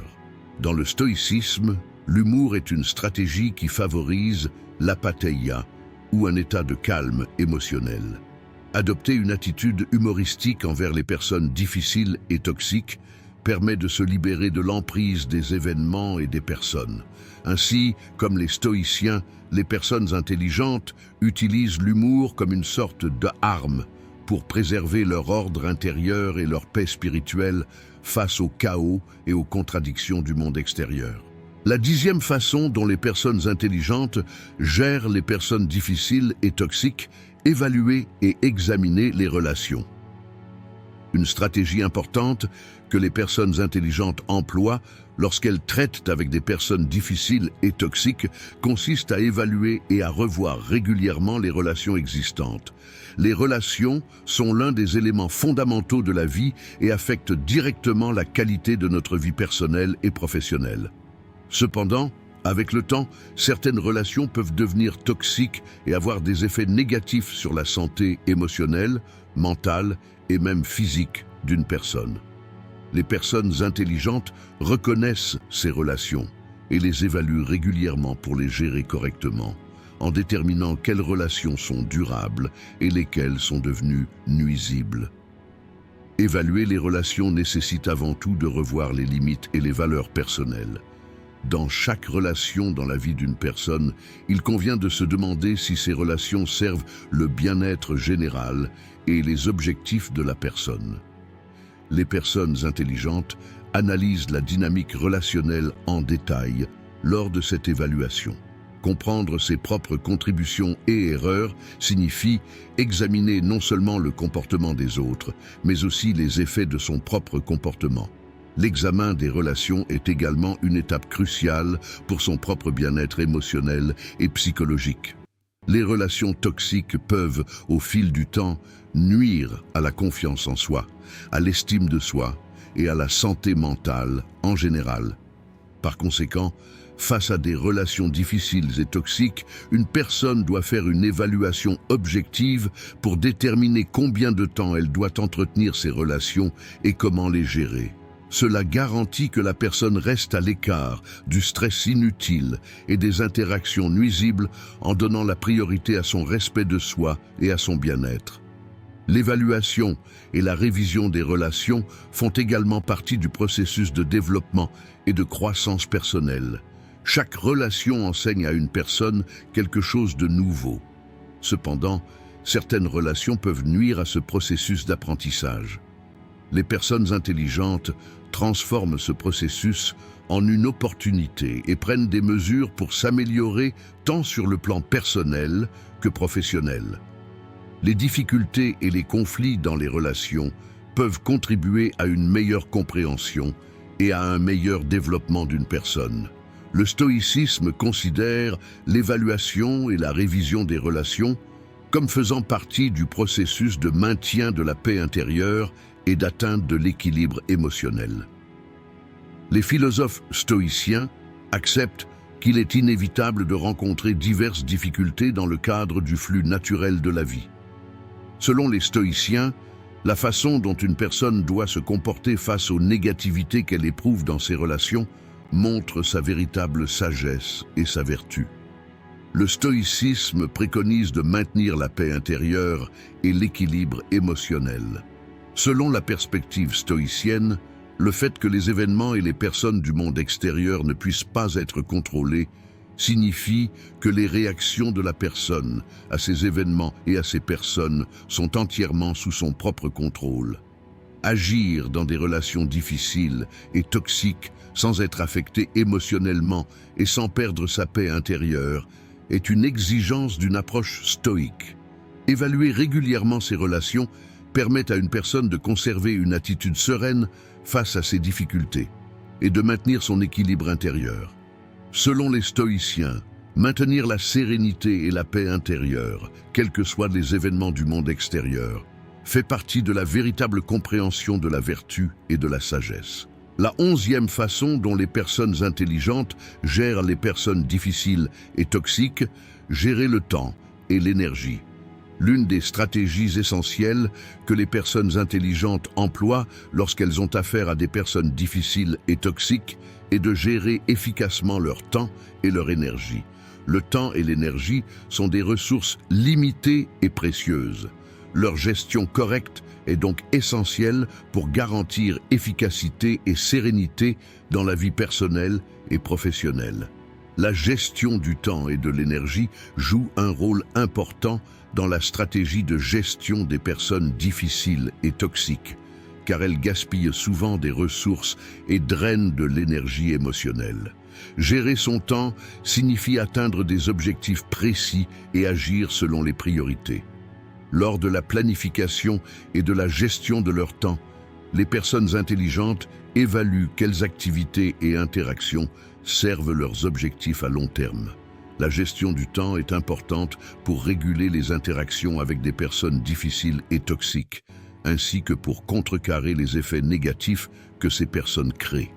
Dans le stoïcisme, l'humour est une stratégie qui favorise l'apatheia, ou un état de calme émotionnel. Adopter une attitude humoristique envers les personnes difficiles et toxiques permet de se libérer de l'emprise des événements et des personnes. Ainsi, comme les stoïciens, les personnes intelligentes utilisent l'humour comme une sorte d'arme pour préserver leur ordre intérieur et leur paix spirituelle face au chaos et aux contradictions du monde extérieur. La 10e façon dont les personnes intelligentes gèrent les personnes difficiles et toxiques, évaluer et examiner les relations. Une stratégie importante que les personnes intelligentes emploient lorsqu'elles traitent avec des personnes difficiles et toxiques consiste à évaluer et à revoir régulièrement les relations existantes. Les relations sont l'un des éléments fondamentaux de la vie et affectent directement la qualité de notre vie personnelle et professionnelle. Cependant, avec le temps, certaines relations peuvent devenir toxiques et avoir des effets négatifs sur la santé émotionnelle, mentale et même physique d'une personne. Les personnes intelligentes reconnaissent ces relations et les évaluent régulièrement pour les gérer correctement, en déterminant quelles relations sont durables et lesquelles sont devenues nuisibles. Évaluer les relations nécessite avant tout de revoir les limites et les valeurs personnelles. Dans chaque relation dans la vie d'une personne, il convient de se demander si ces relations servent le bien-être général et les objectifs de la personne. Les personnes intelligentes analysent la dynamique relationnelle en détail lors de cette évaluation. Comprendre ses propres contributions et erreurs signifie examiner non seulement le comportement des autres, mais aussi les effets de son propre comportement. L'examen des relations est également une étape cruciale pour son propre bien-être émotionnel et psychologique. Les relations toxiques peuvent, au fil du temps, nuire à la confiance en soi, à l'estime de soi et à la santé mentale en général. Par conséquent, face à des relations difficiles et toxiques, une personne doit faire une évaluation objective pour déterminer combien de temps elle doit entretenir ces relations et comment les gérer. Cela garantit que la personne reste à l'écart du stress inutile et des interactions nuisibles en donnant la priorité à son respect de soi et à son bien-être. L'évaluation et la révision des relations font également partie du processus de développement et de croissance personnelle. Chaque relation enseigne à une personne quelque chose de nouveau. Cependant, certaines relations peuvent nuire à ce processus d'apprentissage. Les personnes intelligentes transforment ce processus en une opportunité et prennent des mesures pour s'améliorer tant sur le plan personnel que professionnel. Les difficultés et les conflits dans les relations peuvent contribuer à une meilleure compréhension et à un meilleur développement d'une personne. Le stoïcisme considère l'évaluation et la révision des relations comme faisant partie du processus de maintien de la paix intérieure et d'atteinte de l'équilibre émotionnel. Les philosophes stoïciens acceptent qu'il est inévitable de rencontrer diverses difficultés dans le cadre du flux naturel de la vie. Selon les stoïciens, la façon dont une personne doit se comporter face aux négativités qu'elle éprouve dans ses relations montre sa véritable sagesse et sa vertu. Le stoïcisme préconise de maintenir la paix intérieure et l'équilibre émotionnel. Selon la perspective stoïcienne, le fait que les événements et les personnes du monde extérieur ne puissent pas être contrôlés signifie que les réactions de la personne à ces événements et à ces personnes sont entièrement sous son propre contrôle. Agir dans des relations difficiles et toxiques sans être affecté émotionnellement et sans perdre sa paix intérieure est une exigence d'une approche stoïque. Évaluer régulièrement ces relations permet à une personne de conserver une attitude sereine face à ses difficultés et de maintenir son équilibre intérieur. Selon les stoïciens, maintenir la sérénité et la paix intérieure, quels que soient les événements du monde extérieur, fait partie de la véritable compréhension de la vertu et de la sagesse. La 11e façon dont les personnes intelligentes gèrent les personnes difficiles et toxiques, gérer le temps et l'énergie. L'une des stratégies essentielles que les personnes intelligentes emploient lorsqu'elles ont affaire à des personnes difficiles et toxiques est de gérer efficacement leur temps et leur énergie. Le temps et l'énergie sont des ressources limitées et précieuses. Leur gestion correcte est donc essentielle pour garantir efficacité et sérénité dans la vie personnelle et professionnelle. La gestion du temps et de l'énergie joue un rôle important dans la stratégie de gestion des personnes difficiles et toxiques, car elles gaspillent souvent des ressources et drainent de l'énergie émotionnelle. Gérer son temps signifie atteindre des objectifs précis et agir selon les priorités. Lors de la planification et de la gestion de leur temps, les personnes intelligentes évaluent quelles activités et interactions servent leurs objectifs à long terme. La gestion du temps est importante pour réguler les interactions avec des personnes difficiles et toxiques, ainsi que pour contrecarrer les effets négatifs que ces personnes créent.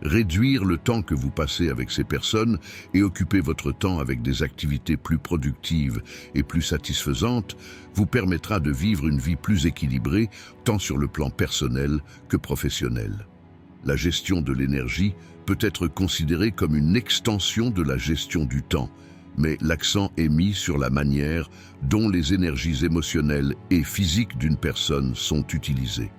Réduire le temps que vous passez avec ces personnes et occuper votre temps avec des activités plus productives et plus satisfaisantes vous permettra de vivre une vie plus équilibrée, tant sur le plan personnel que professionnel. La gestion de l'énergie peut être considérée comme une extension de la gestion du temps, mais l'accent est mis sur la manière dont les énergies émotionnelles et physiques d'une personne sont utilisées.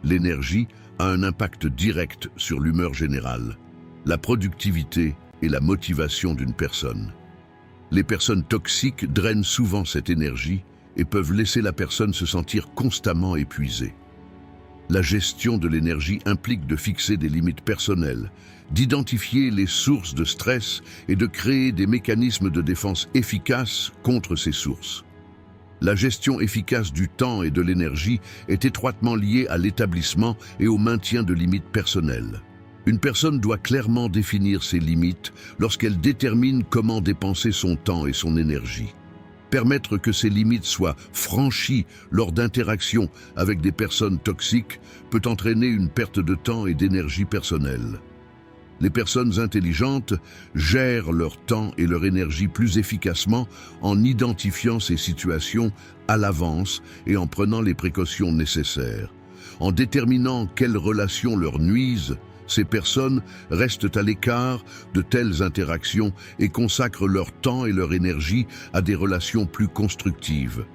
L'énergie a un impact direct sur l'humeur générale, la productivité et la motivation d'une personne. Les personnes toxiques drainent souvent cette énergie et peuvent laisser la personne se sentir constamment épuisée. La gestion de l'énergie implique de fixer des limites personnelles, d'identifier les sources de stress et de créer des mécanismes de défense efficaces contre ces sources. La gestion efficace du temps et de l'énergie est étroitement liée à l'établissement et au maintien de limites personnelles. Une personne doit clairement définir ses limites lorsqu'elle détermine comment dépenser son temps et son énergie. Permettre que ces limites soient franchies lors d'interactions avec des personnes toxiques peut entraîner une perte de temps et d'énergie personnelle. Les personnes intelligentes gèrent leur temps et leur énergie plus efficacement en identifiant ces situations à l'avance et en prenant les précautions nécessaires. En déterminant quelles relations leur nuisent, ces personnes restent à l'écart de telles interactions et consacrent leur temps et leur énergie à des relations plus constructives.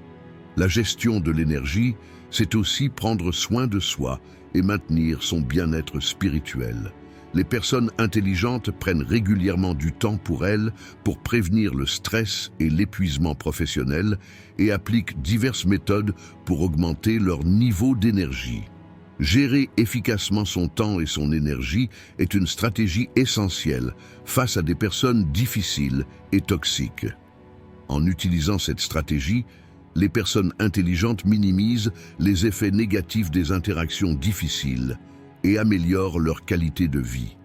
La gestion de l'énergie, c'est aussi prendre soin de soi et maintenir son bien-être spirituel. Les personnes intelligentes prennent régulièrement du temps pour elles pour prévenir le stress et l'épuisement professionnel et appliquent diverses méthodes pour augmenter leur niveau d'énergie. Gérer efficacement son temps et son énergie est une stratégie essentielle face à des personnes difficiles et toxiques. En utilisant cette stratégie, les personnes intelligentes minimisent les effets négatifs des interactions difficiles et améliorent leur qualité de vie.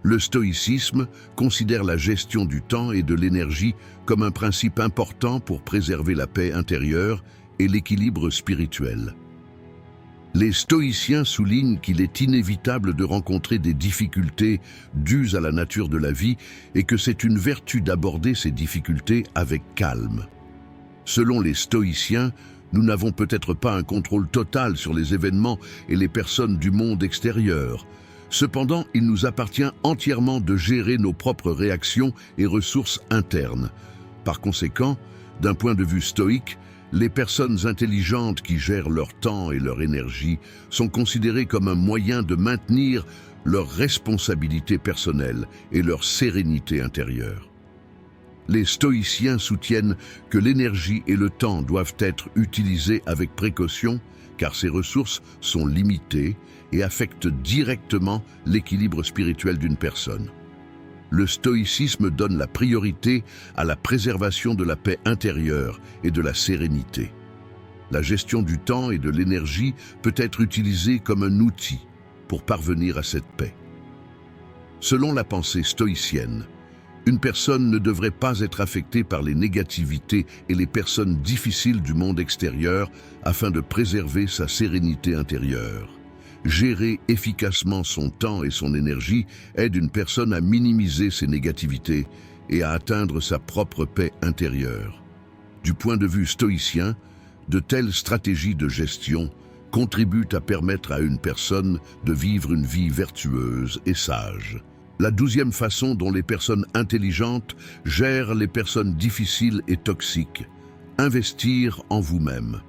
Le stoïcisme considère la gestion du temps et de l'énergie comme un principe important pour préserver la paix intérieure et l'équilibre spirituel. Les stoïciens soulignent qu'il est inévitable de rencontrer des difficultés dues à la nature de la vie et que c'est une vertu d'aborder ces difficultés avec calme. Selon les stoïciens, nous n'avons peut-être pas un contrôle total sur les événements et les personnes du monde extérieur. Cependant, il nous appartient entièrement de gérer nos propres réactions et ressources internes. Par conséquent, d'un point de vue stoïque, les personnes intelligentes qui gèrent leur temps et leur énergie sont considérées comme un moyen de maintenir leur responsabilité personnelle et leur sérénité intérieure. Les stoïciens soutiennent que l'énergie et le temps doivent être utilisés avec précaution car ces ressources sont limitées et affectent directement l'équilibre spirituel d'une personne. Le stoïcisme donne la priorité à la préservation de la paix intérieure et de la sérénité. La gestion du temps et de l'énergie peut être utilisée comme un outil pour parvenir à cette paix. Selon la pensée stoïcienne, une personne ne devrait pas être affectée par les négativités et les personnes difficiles du monde extérieur afin de préserver sa sérénité intérieure. Gérer efficacement son temps et son énergie aide une personne à minimiser ses négativités et à atteindre sa propre paix intérieure. Du point de vue stoïcien, de telles stratégies de gestion contribuent à permettre à une personne de vivre une vie vertueuse et sage. La 12e façon dont les personnes intelligentes gèrent les personnes difficiles et toxiques. Investir en vous-même.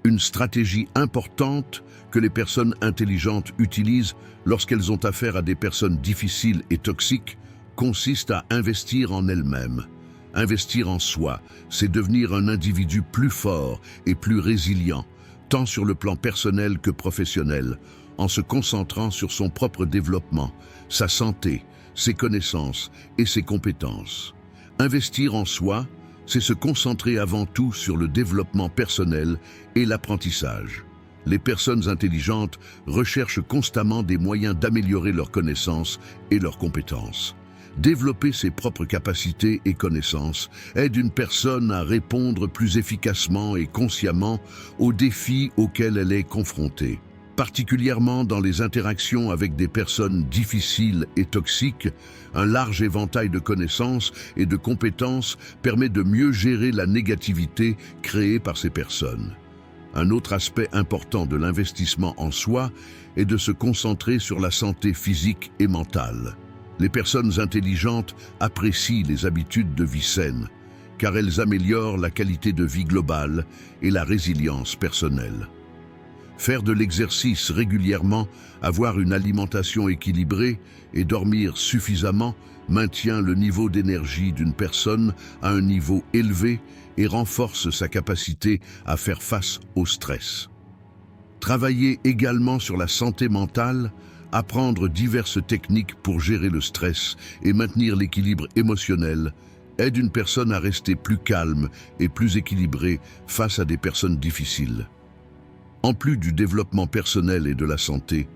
Une stratégie importante que les personnes intelligentes utilisent lorsqu'elles ont affaire à des personnes difficiles et toxiques consiste à investir en elles-mêmes. Investir en soi, c'est devenir un individu plus fort et plus résilient, tant sur le plan personnel que professionnel, en se concentrant sur son propre développement, sa santé, ses connaissances et ses compétences. Investir en soi, c'est se concentrer avant tout sur le développement personnel et l'apprentissage. Les personnes intelligentes recherchent constamment des moyens d'améliorer leurs connaissances et leurs compétences. Développer ses propres capacités et connaissances aide une personne à répondre plus efficacement et consciemment aux défis auxquels elle est confrontée. Particulièrement dans les interactions avec des personnes difficiles et toxiques, un large éventail de connaissances et de compétences permet de mieux gérer la négativité créée par ces personnes. Un autre aspect important de l'investissement en soi est de se concentrer sur la santé physique et mentale. Les personnes intelligentes apprécient les habitudes de vie saines, car elles améliorent la qualité de vie globale et la résilience personnelle. Faire de l'exercice régulièrement, avoir une alimentation équilibrée et dormir suffisamment maintient le niveau d'énergie d'une personne à un niveau élevé et renforce sa capacité à faire face au stress. Travailler également sur la santé mentale, apprendre diverses techniques pour gérer le stress et maintenir l'équilibre émotionnel aide une personne à rester plus calme et plus équilibrée face à des personnes difficiles. En plus du développement personnel et de la santé,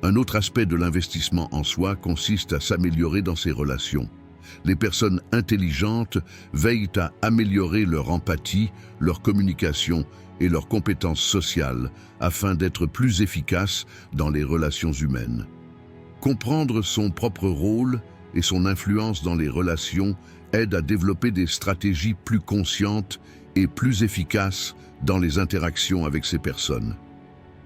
un autre aspect de l'investissement en soi consiste à s'améliorer dans ses relations. Les personnes intelligentes veillent à améliorer leur empathie, leur communication et leurs compétences sociales afin d'être plus efficaces dans les relations humaines. Comprendre son propre rôle et son influence dans les relations aide à développer des stratégies plus conscientes et plus efficaces dans les interactions avec ces personnes.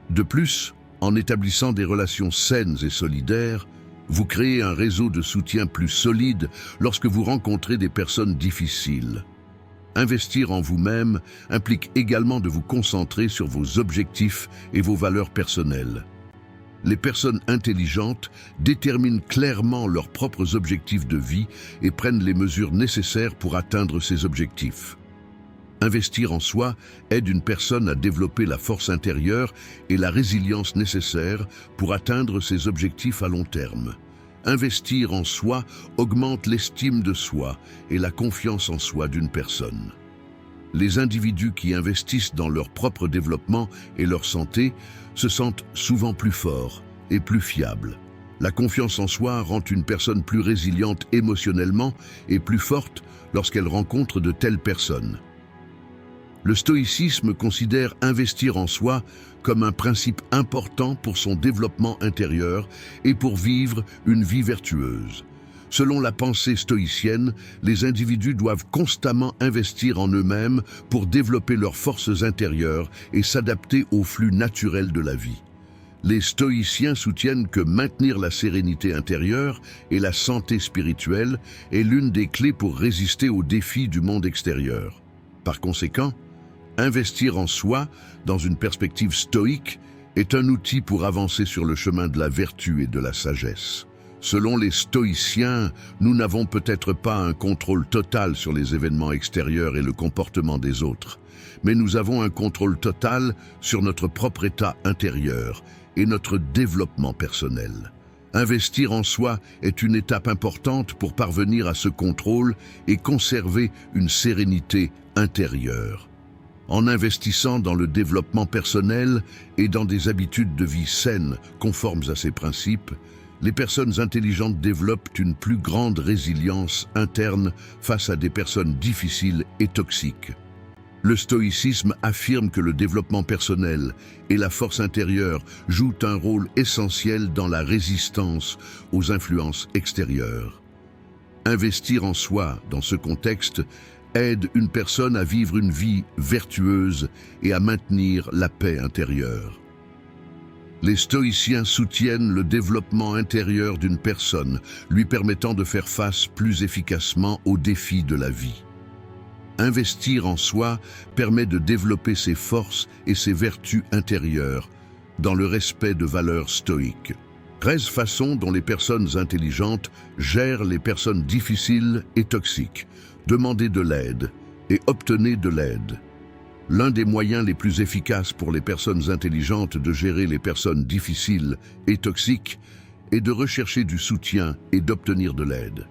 De plus, en établissant des relations saines et solidaires, vous créez un réseau de soutien plus solide lorsque vous rencontrez des personnes difficiles. Investir en vous-même implique également de vous concentrer sur vos objectifs et vos valeurs personnelles. Les personnes intelligentes déterminent clairement leurs propres objectifs de vie et prennent les mesures nécessaires pour atteindre ces objectifs. Investir en soi aide une personne à développer la force intérieure et la résilience nécessaires pour atteindre ses objectifs à long terme. Investir en soi augmente l'estime de soi et la confiance en soi d'une personne. Les individus qui investissent dans leur propre développement et leur santé se sentent souvent plus forts et plus fiables. La confiance en soi rend une personne plus résiliente émotionnellement et plus forte lorsqu'elle rencontre de telles personnes. Le stoïcisme considère investir en soi comme un principe important pour son développement intérieur et pour vivre une vie vertueuse. Selon la pensée stoïcienne, les individus doivent constamment investir en eux-mêmes pour développer leurs forces intérieures et s'adapter au flux naturel de la vie. Les stoïciens soutiennent que maintenir la sérénité intérieure et la santé spirituelle est l'une des clés pour résister aux défis du monde extérieur. Par conséquent, investir en soi, dans une perspective stoïque, est un outil pour avancer sur le chemin de la vertu et de la sagesse. Selon les stoïciens, nous n'avons peut-être pas un contrôle total sur les événements extérieurs et le comportement des autres, mais nous avons un contrôle total sur notre propre état intérieur et notre développement personnel. Investir en soi est une étape importante pour parvenir à ce contrôle et conserver une sérénité intérieure. En investissant dans le développement personnel et dans des habitudes de vie saines conformes à ces principes, les personnes intelligentes développent une plus grande résilience interne face à des personnes difficiles et toxiques. Le stoïcisme affirme que le développement personnel et la force intérieure jouent un rôle essentiel dans la résistance aux influences extérieures. Investir en soi, dans ce contexte, aide une personne à vivre une vie vertueuse et à maintenir la paix intérieure. Les stoïciens soutiennent le développement intérieur d'une personne, lui permettant de faire face plus efficacement aux défis de la vie. Investir en soi permet de développer ses forces et ses vertus intérieures, dans le respect de valeurs stoïques. 13 façons dont les personnes intelligentes gèrent les personnes difficiles et toxiques. Demandez de l'aide et obtenez de l'aide. L'un des moyens les plus efficaces pour les personnes intelligentes de gérer les personnes difficiles et toxiques est de rechercher du soutien et d'obtenir de l'aide.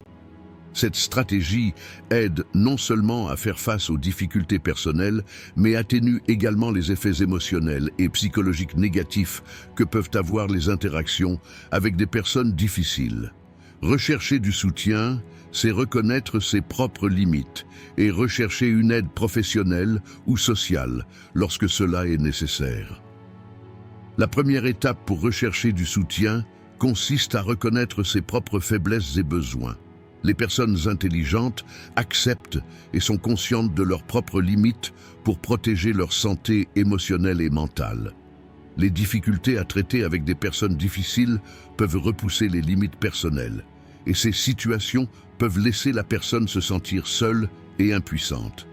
Cette stratégie aide non seulement à faire face aux difficultés personnelles, mais atténue également les effets émotionnels et psychologiques négatifs que peuvent avoir les interactions avec des personnes difficiles. Rechercher du soutien, c'est reconnaître ses propres limites et rechercher une aide professionnelle ou sociale lorsque cela est nécessaire. La première étape pour rechercher du soutien consiste à reconnaître ses propres faiblesses et besoins. Les personnes intelligentes acceptent et sont conscientes de leurs propres limites pour protéger leur santé émotionnelle et mentale. Les difficultés à traiter avec des personnes difficiles peuvent repousser les limites personnelles, et ces situations peuvent laisser la personne se sentir seule et impuissante.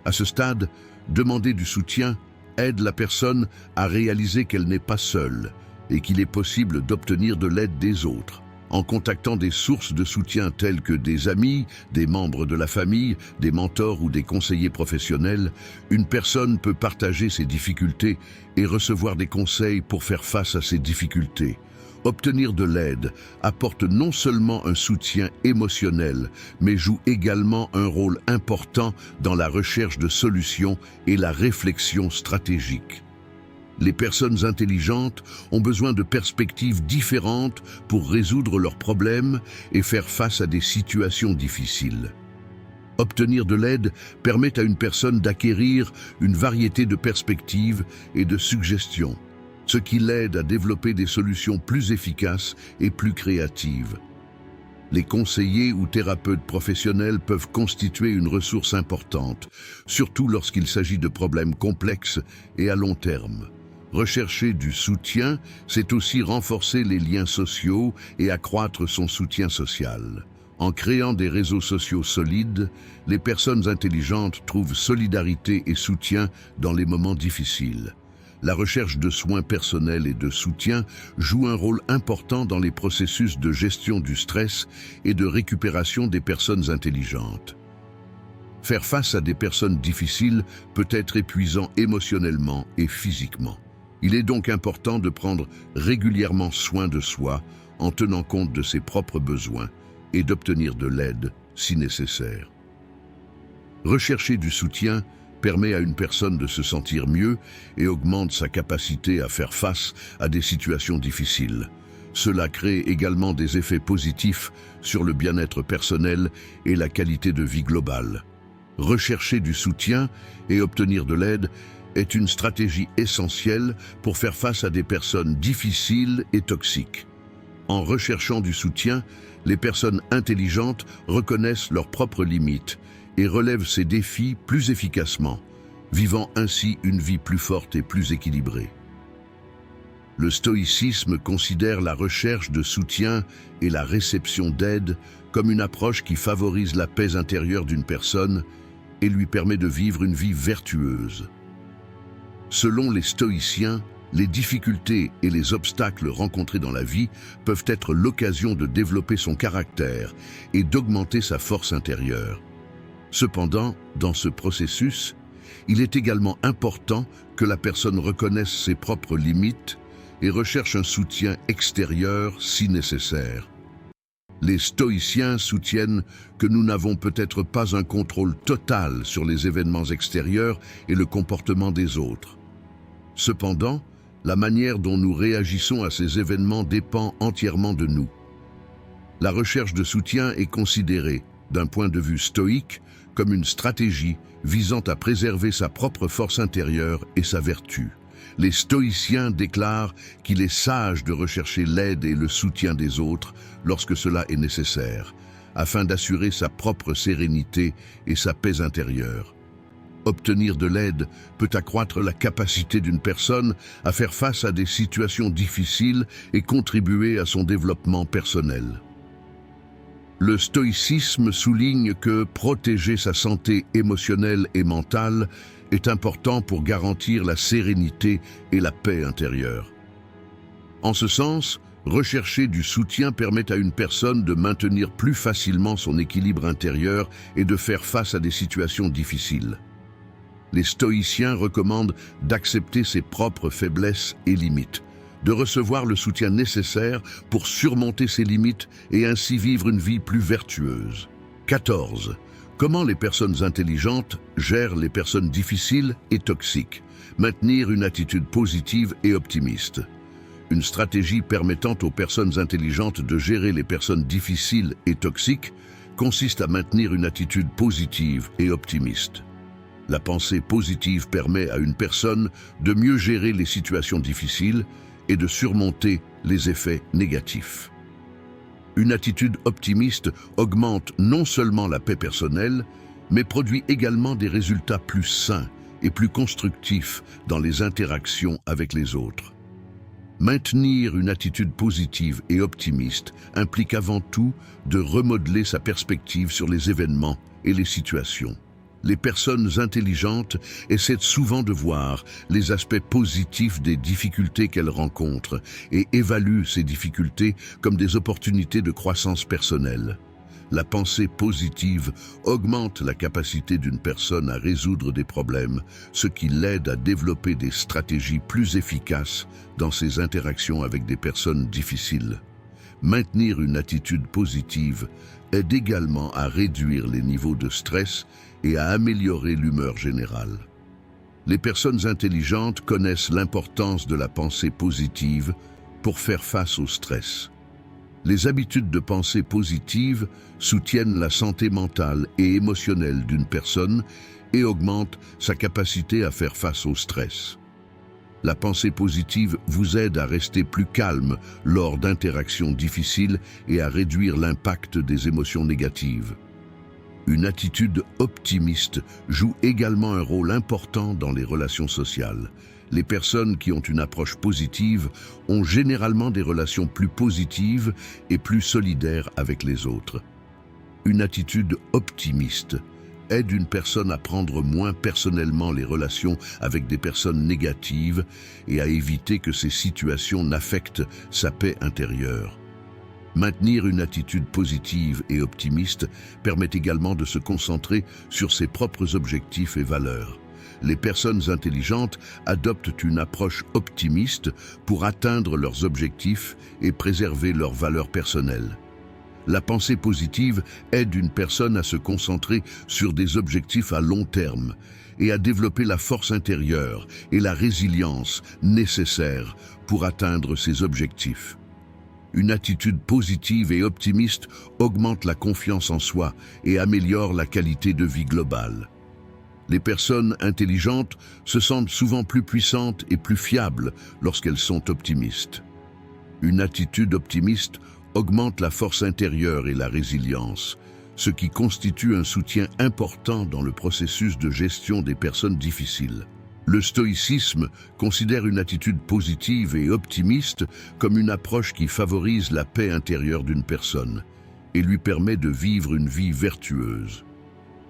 À ce stade, demander du soutien aide la personne à réaliser qu'elle n'est pas seule et qu'il est possible d'obtenir de l'aide des autres. En contactant des sources de soutien telles que des amis, des membres de la famille, des mentors ou des conseillers professionnels, une personne peut partager ses difficultés et recevoir des conseils pour faire face à ces difficultés. Obtenir de l'aide apporte non seulement un soutien émotionnel, mais joue également un rôle important dans la recherche de solutions et la réflexion stratégique. Les personnes intelligentes ont besoin de perspectives différentes pour résoudre leurs problèmes et faire face à des situations difficiles. Obtenir de l'aide permet à une personne d'acquérir une variété de perspectives et de suggestions, ce qui l'aide à développer des solutions plus efficaces et plus créatives. Les conseillers ou thérapeutes professionnels peuvent constituer une ressource importante, surtout lorsqu'il s'agit de problèmes complexes et à long terme. Rechercher du soutien, c'est aussi renforcer les liens sociaux et accroître son soutien social. En créant des réseaux sociaux solides, les personnes intelligentes trouvent solidarité et soutien dans les moments difficiles. La recherche de soins personnels et de soutien joue un rôle important dans les processus de gestion du stress et de récupération des personnes intelligentes. Faire face à des personnes difficiles peut être épuisant émotionnellement et physiquement. Il est donc important de prendre régulièrement soin de soi en tenant compte de ses propres besoins et d'obtenir de l'aide si nécessaire. Rechercher du soutien permet à une personne de se sentir mieux et augmente sa capacité à faire face à des situations difficiles. Cela crée également des effets positifs sur le bien-être personnel et la qualité de vie globale. Rechercher du soutien et obtenir de l'aide est une stratégie essentielle pour faire face à des personnes difficiles et toxiques. En recherchant du soutien, les personnes intelligentes reconnaissent leurs propres limites et relèvent ces défis plus efficacement, vivant ainsi une vie plus forte et plus équilibrée. Le stoïcisme considère la recherche de soutien et la réception d'aide comme une approche qui favorise la paix intérieure d'une personne et lui permet de vivre une vie vertueuse. Selon les stoïciens, les difficultés et les obstacles rencontrés dans la vie peuvent être l'occasion de développer son caractère et d'augmenter sa force intérieure. Cependant, dans ce processus, il est également important que la personne reconnaisse ses propres limites et recherche un soutien extérieur si nécessaire. Les stoïciens soutiennent que nous n'avons peut-être pas un contrôle total sur les événements extérieurs et le comportement des autres. Cependant, la manière dont nous réagissons à ces événements dépend entièrement de nous. La recherche de soutien est considérée, d'un point de vue stoïque, comme une stratégie visant à préserver sa propre force intérieure et sa vertu. Les stoïciens déclarent qu'il est sage de rechercher l'aide et le soutien des autres lorsque cela est nécessaire, afin d'assurer sa propre sérénité et sa paix intérieure. Obtenir de l'aide peut accroître la capacité d'une personne à faire face à des situations difficiles et contribuer à son développement personnel. Le stoïcisme souligne que protéger sa santé émotionnelle et mentale est important pour garantir la sérénité et la paix intérieure. En ce sens, rechercher du soutien permet à une personne de maintenir plus facilement son équilibre intérieur et de faire face à des situations difficiles. Les stoïciens recommandent d'accepter ses propres faiblesses et limites, de recevoir le soutien nécessaire pour surmonter ses limites et ainsi vivre une vie plus vertueuse. 14. Comment les personnes intelligentes gèrent les personnes difficiles et toxiques? Maintenir une attitude positive et optimiste. Une stratégie permettant aux personnes intelligentes de gérer les personnes difficiles et toxiques consiste à maintenir une attitude positive et optimiste. La pensée positive permet à une personne de mieux gérer les situations difficiles et de surmonter les effets négatifs. Une attitude optimiste augmente non seulement la paix personnelle, mais produit également des résultats plus sains et plus constructifs dans les interactions avec les autres. Maintenir une attitude positive et optimiste implique avant tout de remodeler sa perspective sur les événements et les situations. Les personnes intelligentes essaient souvent de voir les aspects positifs des difficultés qu'elles rencontrent et évaluent ces difficultés comme des opportunités de croissance personnelle. La pensée positive augmente la capacité d'une personne à résoudre des problèmes, ce qui l'aide à développer des stratégies plus efficaces dans ses interactions avec des personnes difficiles. Maintenir une attitude positive aide également à réduire les niveaux de stress et à améliorer l'humeur générale. Les personnes intelligentes connaissent l'importance de la pensée positive pour faire face au stress. Les habitudes de pensée positive soutiennent la santé mentale et émotionnelle d'une personne et augmentent sa capacité à faire face au stress. La pensée positive vous aide à rester plus calme lors d'interactions difficiles et à réduire l'impact des émotions négatives. Une attitude optimiste joue également un rôle important dans les relations sociales. Les personnes qui ont une approche positive ont généralement des relations plus positives et plus solidaires avec les autres. Une attitude optimiste aide une personne à prendre moins personnellement les relations avec des personnes négatives et à éviter que ces situations n'affectent sa paix intérieure. Maintenir une attitude positive et optimiste permet également de se concentrer sur ses propres objectifs et valeurs. Les personnes intelligentes adoptent une approche optimiste pour atteindre leurs objectifs et préserver leurs valeurs personnelles. La pensée positive aide une personne à se concentrer sur des objectifs à long terme et à développer la force intérieure et la résilience nécessaires pour atteindre ces objectifs. Une attitude positive et optimiste augmente la confiance en soi et améliore la qualité de vie globale. Les personnes intelligentes se sentent souvent plus puissantes et plus fiables lorsqu'elles sont optimistes. Une attitude optimiste augmente la force intérieure et la résilience, ce qui constitue un soutien important dans le processus de gestion des personnes difficiles. Le stoïcisme considère une attitude positive et optimiste comme une approche qui favorise la paix intérieure d'une personne et lui permet de vivre une vie vertueuse.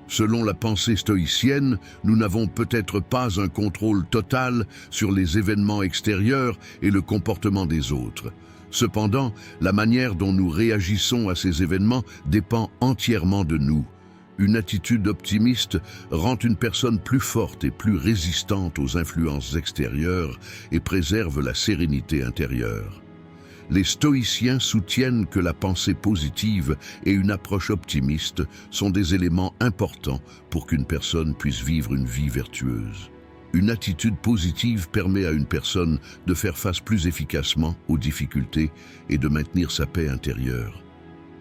Selon la pensée stoïcienne, nous n'avons peut-être pas un contrôle total sur les événements extérieurs et le comportement des autres. Cependant, la manière dont nous réagissons à ces événements dépend entièrement de nous. Une attitude optimiste rend une personne plus forte et plus résistante aux influences extérieures et préserve la sérénité intérieure. Les stoïciens soutiennent que la pensée positive et une approche optimiste sont des éléments importants pour qu'une personne puisse vivre une vie vertueuse. Une attitude positive permet à une personne de faire face plus efficacement aux difficultés et de maintenir sa paix intérieure.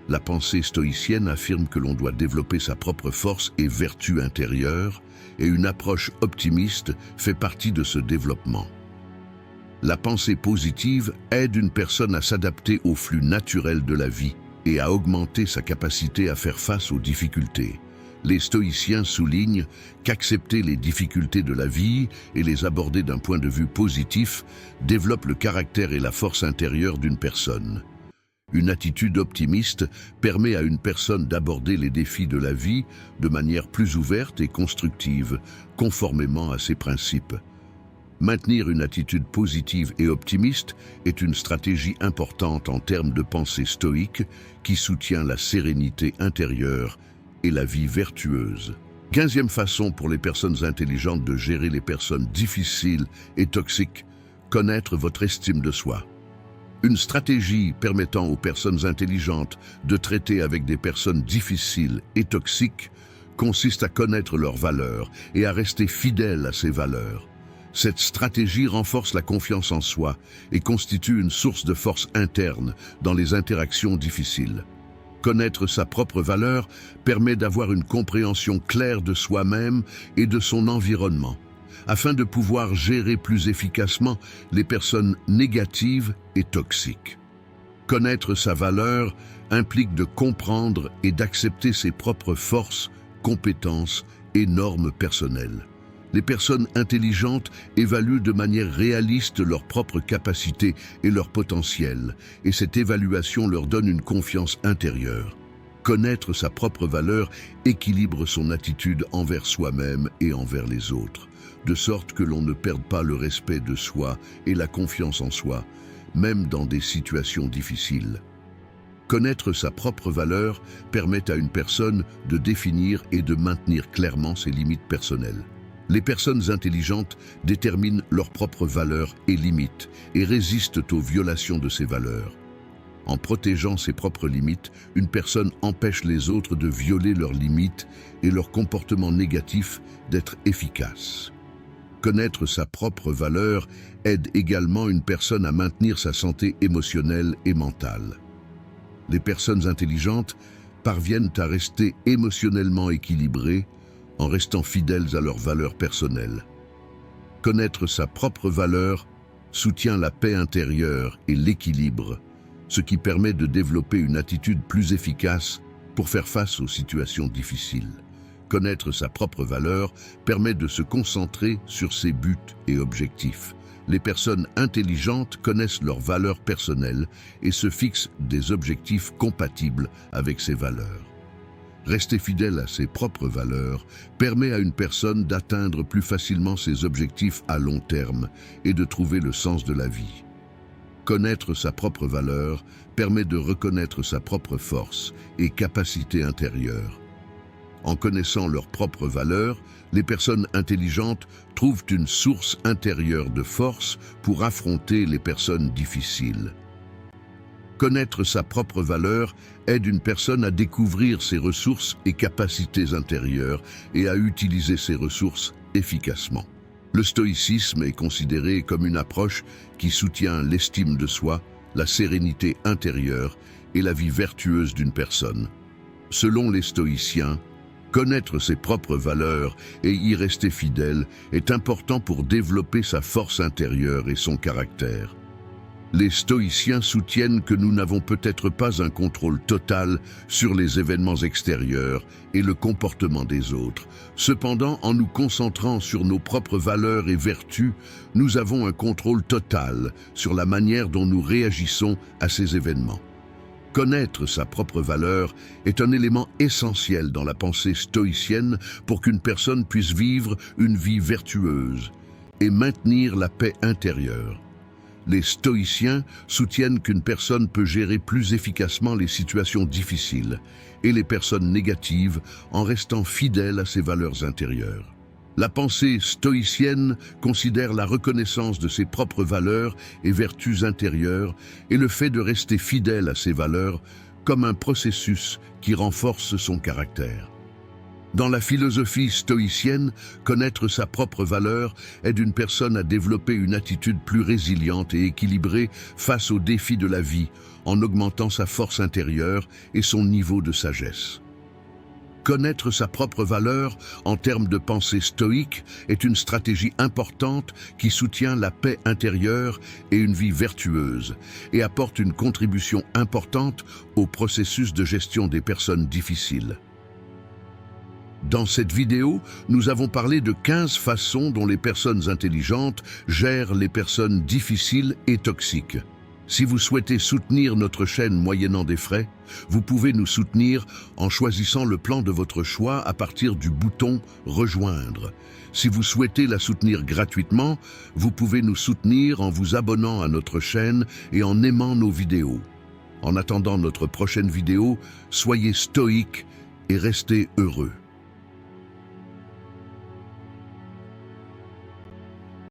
La pensée stoïcienne affirme que l'on doit développer sa propre force et vertu intérieure, et une approche optimiste fait partie de ce développement. La pensée positive aide une personne à s'adapter au flux naturel de la vie et à augmenter sa capacité à faire face aux difficultés. Les stoïciens soulignent qu'accepter les difficultés de la vie et les aborder d'un point de vue positif développe le caractère et la force intérieure d'une personne. Une attitude optimiste permet à une personne d'aborder les défis de la vie de manière plus ouverte et constructive, conformément à ses principes. Maintenir une attitude positive et optimiste est une stratégie importante en termes de pensée stoïque qui soutient la sérénité intérieure et la vie vertueuse. 15e façon pour les personnes intelligentes de gérer les personnes difficiles et toxiques, connaître votre estime de soi. Une stratégie permettant aux personnes intelligentes de traiter avec des personnes difficiles et toxiques consiste à connaître leurs valeurs et à rester fidèle à ces valeurs. Cette stratégie renforce la confiance en soi et constitue une source de force interne dans les interactions difficiles. Connaître sa propre valeur permet d'avoir une compréhension claire de soi-même et de son environnement, afin de pouvoir gérer plus efficacement les personnes négatives et toxiques. Connaître sa valeur implique de comprendre et d'accepter ses propres forces, compétences et normes personnelles. Les personnes intelligentes évaluent de manière réaliste leurs propres capacités et leur potentiel, et cette évaluation leur donne une confiance intérieure. Connaître sa propre valeur équilibre son attitude envers soi-même et envers les autres, de sorte que l'on ne perde pas le respect de soi et la confiance en soi, même dans des situations difficiles. Connaître sa propre valeur permet à une personne de définir et de maintenir clairement ses limites personnelles. Les personnes intelligentes déterminent leurs propres valeurs et limites et résistent aux violations de ces valeurs. En protégeant ses propres limites, une personne empêche les autres de violer leurs limites et leur comportement négatif d'être efficace. Connaître sa propre valeur aide également une personne à maintenir sa santé émotionnelle et mentale. Les personnes intelligentes parviennent à rester émotionnellement équilibrées en restant fidèles à leurs valeurs personnelles. Connaître sa propre valeur soutient la paix intérieure et l'équilibre, ce qui permet de développer une attitude plus efficace pour faire face aux situations difficiles. Connaître sa propre valeur permet de se concentrer sur ses buts et objectifs. Les personnes intelligentes connaissent leurs valeurs personnelles et se fixent des objectifs compatibles avec ces valeurs. Rester fidèle à ses propres valeurs permet à une personne d'atteindre plus facilement ses objectifs à long terme et de trouver le sens de la vie. Connaître sa propre valeur permet de reconnaître sa propre force et capacité intérieure. En connaissant leurs propres valeurs, les personnes intelligentes trouvent une source intérieure de force pour affronter les personnes difficiles. Connaître sa propre valeur aide une personne à découvrir ses ressources et capacités intérieures et à utiliser ces ressources efficacement. Le stoïcisme est considéré comme une approche qui soutient l'estime de soi, la sérénité intérieure et la vie vertueuse d'une personne. Selon les stoïciens, connaître ses propres valeurs et y rester fidèle est important pour développer sa force intérieure et son caractère. Les stoïciens soutiennent que nous n'avons peut-être pas un contrôle total sur les événements extérieurs et le comportement des autres. Cependant, en nous concentrant sur nos propres valeurs et vertus, nous avons un contrôle total sur la manière dont nous réagissons à ces événements. Connaître sa propre valeur est un élément essentiel dans la pensée stoïcienne pour qu'une personne puisse vivre une vie vertueuse et maintenir la paix intérieure. Les stoïciens soutiennent qu'une personne peut gérer plus efficacement les situations difficiles et les personnes négatives en restant fidèle à ses valeurs intérieures. La pensée stoïcienne considère la reconnaissance de ses propres valeurs et vertus intérieures et le fait de rester fidèle à ces valeurs comme un processus qui renforce son caractère. Dans la philosophie stoïcienne, connaître sa propre valeur aide une personne à développer une attitude plus résiliente et équilibrée face aux défis de la vie, en augmentant sa force intérieure et son niveau de sagesse. Connaître sa propre valeur en termes de pensée stoïque est une stratégie importante qui soutient la paix intérieure et une vie vertueuse et apporte une contribution importante au processus de gestion des personnes difficiles. Dans cette vidéo, nous avons parlé de 15 façons dont les personnes intelligentes gèrent les personnes difficiles et toxiques. Si vous souhaitez soutenir notre chaîne moyennant des frais, vous pouvez nous soutenir en choisissant le plan de votre choix à partir du bouton « Rejoindre ». Si vous souhaitez la soutenir gratuitement, vous pouvez nous soutenir en vous abonnant à notre chaîne et en aimant nos vidéos. En attendant notre prochaine vidéo, soyez stoïques et restez heureux.